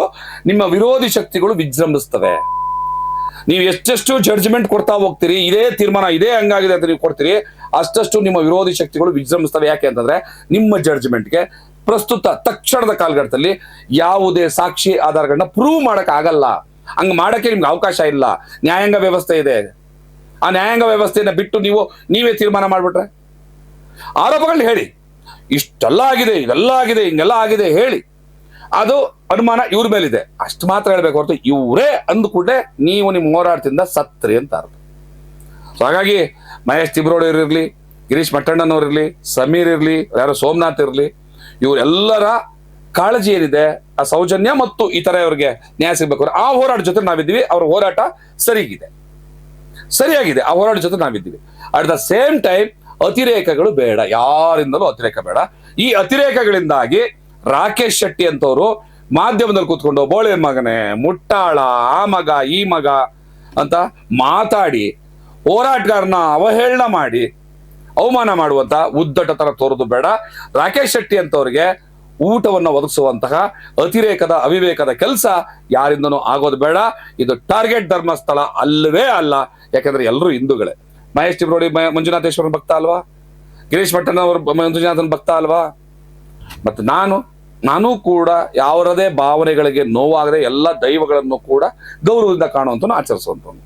ನಿಮ್ಮ ವಿರೋಧಿ ಶಕ್ತಿಗಳು ವಿಜೃಂಭಿಸ್ತವೆ. ನೀವು ಎಷ್ಟೆಷ್ಟು ಜಡ್ಜ್ಮೆಂಟ್ ಕೊಡ್ತಾ ಹೋಗ್ತೀರಿ, ಇದೇ ತೀರ್ಮಾನ ಇದೇ ಹಂಗಾಗಿದೆ ಅಂತ ನೀವು ಕೊಡ್ತೀರಿ, ಅಷ್ಟಷ್ಟು ನಿಮ್ಮ ವಿರೋಧಿ ಶಕ್ತಿಗಳು ವಿಜೃಂಭಿಸ್ತವೆ. ಯಾಕೆ ಅಂತಂದ್ರೆ ನಿಮ್ಮ ಜಡ್ಜ್ಮೆಂಟ್ಗೆ ಪ್ರಸ್ತುತ ತಕ್ಷಣದ ಕಾಲಘಟ್ಟದಲ್ಲಿ ಯಾವುದೇ ಸಾಕ್ಷಿ ಆಧಾರಗಳನ್ನ ಪ್ರೂವ್ ಮಾಡಕ್ ಆಗಲ್ಲ. ಹಂಗ ಮಾಡಕ್ಕೆ ನಿಮ್ಗೆ ಅವಕಾಶ ಇಲ್ಲ. ನ್ಯಾಯಾಂಗ ವ್ಯವಸ್ಥೆ ಇದೆ. ಆ ನ್ಯಾಯಾಂಗ ವ್ಯವಸ್ಥೆಯನ್ನ ಬಿಟ್ಟು ನೀವೇ ತೀರ್ಮಾನ ಮಾಡ್ಬಿಟ್ರೆ ಆರೋಪಗಳನ್ನ ಹೇಳಿ, ಇಷ್ಟೆಲ್ಲ ಆಗಿದೆ, ಇದೆಲ್ಲ ಆಗಿದೆ, ಹಿಂಗೆಲ್ಲ ಆಗಿದೆ ಹೇಳಿ, ಅದು ಅನುಮಾನ ಇವ್ರ ಮೇಲಿದೆ ಅಷ್ಟು ಮಾತ್ರ ಹೇಳ್ಬೇಕು ಹೊರತು ಇವರೇ ಅಂದುಕೊಂಡೆ ನೀವು ನಿಮ್ಮ ಹೋರಾಟದಿಂದ ಸತ್ರಿ ಅಂತ ಅರ್ಥ. ಸೊ ಹಾಗಾಗಿ ಮಹೇಶ್ ತಿಬ್ರೋಡಿಯವ್ರು ಇರಲಿ, ಗಿರೀಶ್ ಮಟ್ಟಣ್ಣನವ್ರು ಇರಲಿ, ಸಮೀರ್ ಇರಲಿ, ಯಾರೋ ಸೋಮನಾಥ್ ಇರಲಿ, ಇವರೆಲ್ಲರ ಕಾಳಜಿ ಏನಿದೆ ಆ ಸೌಜನ್ಯ ಮತ್ತು ಈ ತರ ಅವ್ರಿಗೆ ನ್ಯಾಯ ಸಿಗ್ಬೇಕು. ಆ ಹೋರಾಟ ಜೊತೆ ನಾವಿದ್ದೀವಿ. ಅವ್ರ ಹೋರಾಟ ಸರಿಯಾಗಿದೆ. ಆ ಹೋರಾಟ ಜೊತೆ ನಾವಿದ್ದೀವಿ. ಅಟ್ ದ ಸೇಮ್ ಟೈಮ್ ಅತಿರೇಕಗಳು ಬೇಡ, ಯಾರಿಂದಲೂ ಅತಿರೇಕ ಬೇಡ. ಈ ಅತಿರೇಕಗಳಿಂದಾಗಿ ರಾಕೇಶ್ ಶೆಟ್ಟಿ ಅಂತವರು ಮಾಧ್ಯಮದಲ್ಲಿ ಕೂತ್ಕೊಂಡು ಬೋಳೆ ಮಗನೇ, ಮುಟ್ಟಾಳ, ಆ ಮಗ ಈ ಮಗ ಅಂತ ಮಾತಾಡಿ ಹೋರಾಟಗಾರನ ಅವಹೇಳನ ಮಾಡಿ ಅವಮಾನ ಮಾಡುವಂತ ಉದ್ದಟ ತರ ತೋರೋದು ಬೇಡ. ರಾಕೇಶ್ ಶೆಟ್ಟಿ ಅಂತವ್ರಿಗೆ ಊಟವನ್ನು ಒದಗಿಸುವಂತಹ ಅತಿರೇಕದ ಅವಿವೇಕದ ಕೆಲಸ ಯಾರಿಂದನೂ ಆಗೋದು ಬೇಡ. ಇದು ಟಾರ್ಗೆಟ್ ಧರ್ಮಸ್ಥಳ ಅಲ್ಲವೇ ಅಲ್ಲ. ಯಾಕಂದ್ರೆ ಎಲ್ಲರೂ ಹಿಂದೂಗಳೇ. ಮಹೇಶ್ ತಿಬ್ರೋಡಿ ಮಂಜುನಾಥೇಶ್ವರನ ಭಕ್ತ ಅಲ್ವಾ? ಗಿರೀಶ್ ಮಟ್ಟಣ್ಣವರು ಮಂಜುನಾಥನ ಭಕ್ತ ಅಲ್ವಾ? ಮತ್ತೆ ನಾನು ಕೂಡ ಯಾವರದೇ ಭಾವನೆಗಳಿಗೆ ನೋವಾಗದೆ ಎಲ್ಲ ದೈವಗಳನ್ನು ಕೂಡ ಗೌರವದಿಂದ ಕಾಣುವಂತ ಆಚರಿಸುವಂಥವ್ನು.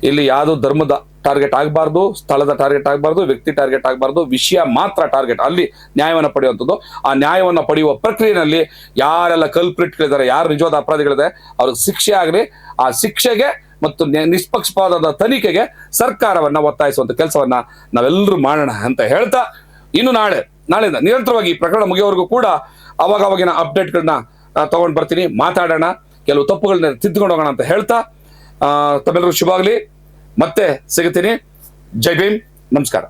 ಇಲ್ಲಿ ಯಾವುದು ಧರ್ಮದ ಟಾರ್ಗೆಟ್ ಆಗಬಾರ್ದು, ಸ್ಥಳದ ಟಾರ್ಗೆಟ್ ಆಗಬಾರ್ದು, ವ್ಯಕ್ತಿ ಟಾರ್ಗೆಟ್ ಆಗಬಾರ್ದು, ವಿಷಯ ಮಾತ್ರ ಟಾರ್ಗೆಟ್. ಅಲ್ಲಿ ನ್ಯಾಯವನ್ನು ಪಡೆಯುವಂಥದ್ದು. ಆ ನ್ಯಾಯವನ್ನು ಪಡೆಯುವ ಪ್ರಕ್ರಿಯೆಯಲ್ಲಿ ಯಾರೆಲ್ಲ ಕಲ್ಪ್ರಿಟ್ಗಳಿದ್ದಾರೆ, ಯಾರು ನಿಜವಾದ ಅಪರಾಧಿಗಳಿದೆ, ಅವ್ರಿಗೆ ಶಿಕ್ಷೆ ಆಗಲಿ. ಆ ಶಿಕ್ಷೆಗೆ ಮತ್ತು ನಿಷ್ಪಕ್ಷಪಾತದ ತನಿಖೆಗೆ ಸರ್ಕಾರವನ್ನ ಒತ್ತಾಯಿಸುವಂತ ಕೆಲಸವನ್ನ ನಾವೆಲ್ಲರೂ ಮಾಡೋಣ ಅಂತ ಹೇಳ್ತಾ, ಇನ್ನು ನಾಳೆಯಿಂದ ನಿರಂತರವಾಗಿ ಈ ಪ್ರಕರಣ ಮುಗಿಯೋವರೆಗೂ ಕೂಡ ಅವಾಗಿನ ಅಪ್ಡೇಟ್ಗಳನ್ನ ತಗೊಂಡು ಬರ್ತೀನಿ, ಮಾತಾಡೋಣ, ಕೆಲವು ತಪ್ಪುಗಳನ್ನ ತಿದ್ದುಕೊಂಡು ಹೋಗೋಣ ಅಂತ ಹೇಳ್ತಾ ತಮ್ಮೆಲ್ಲರೂ ಶುಭ ಆಗಲಿ. ಮತ್ತೆ ಸಿಗುತ್ತೀನಿ. ಜೈ ಭೀಮ್, ನಮಸ್ಕಾರ.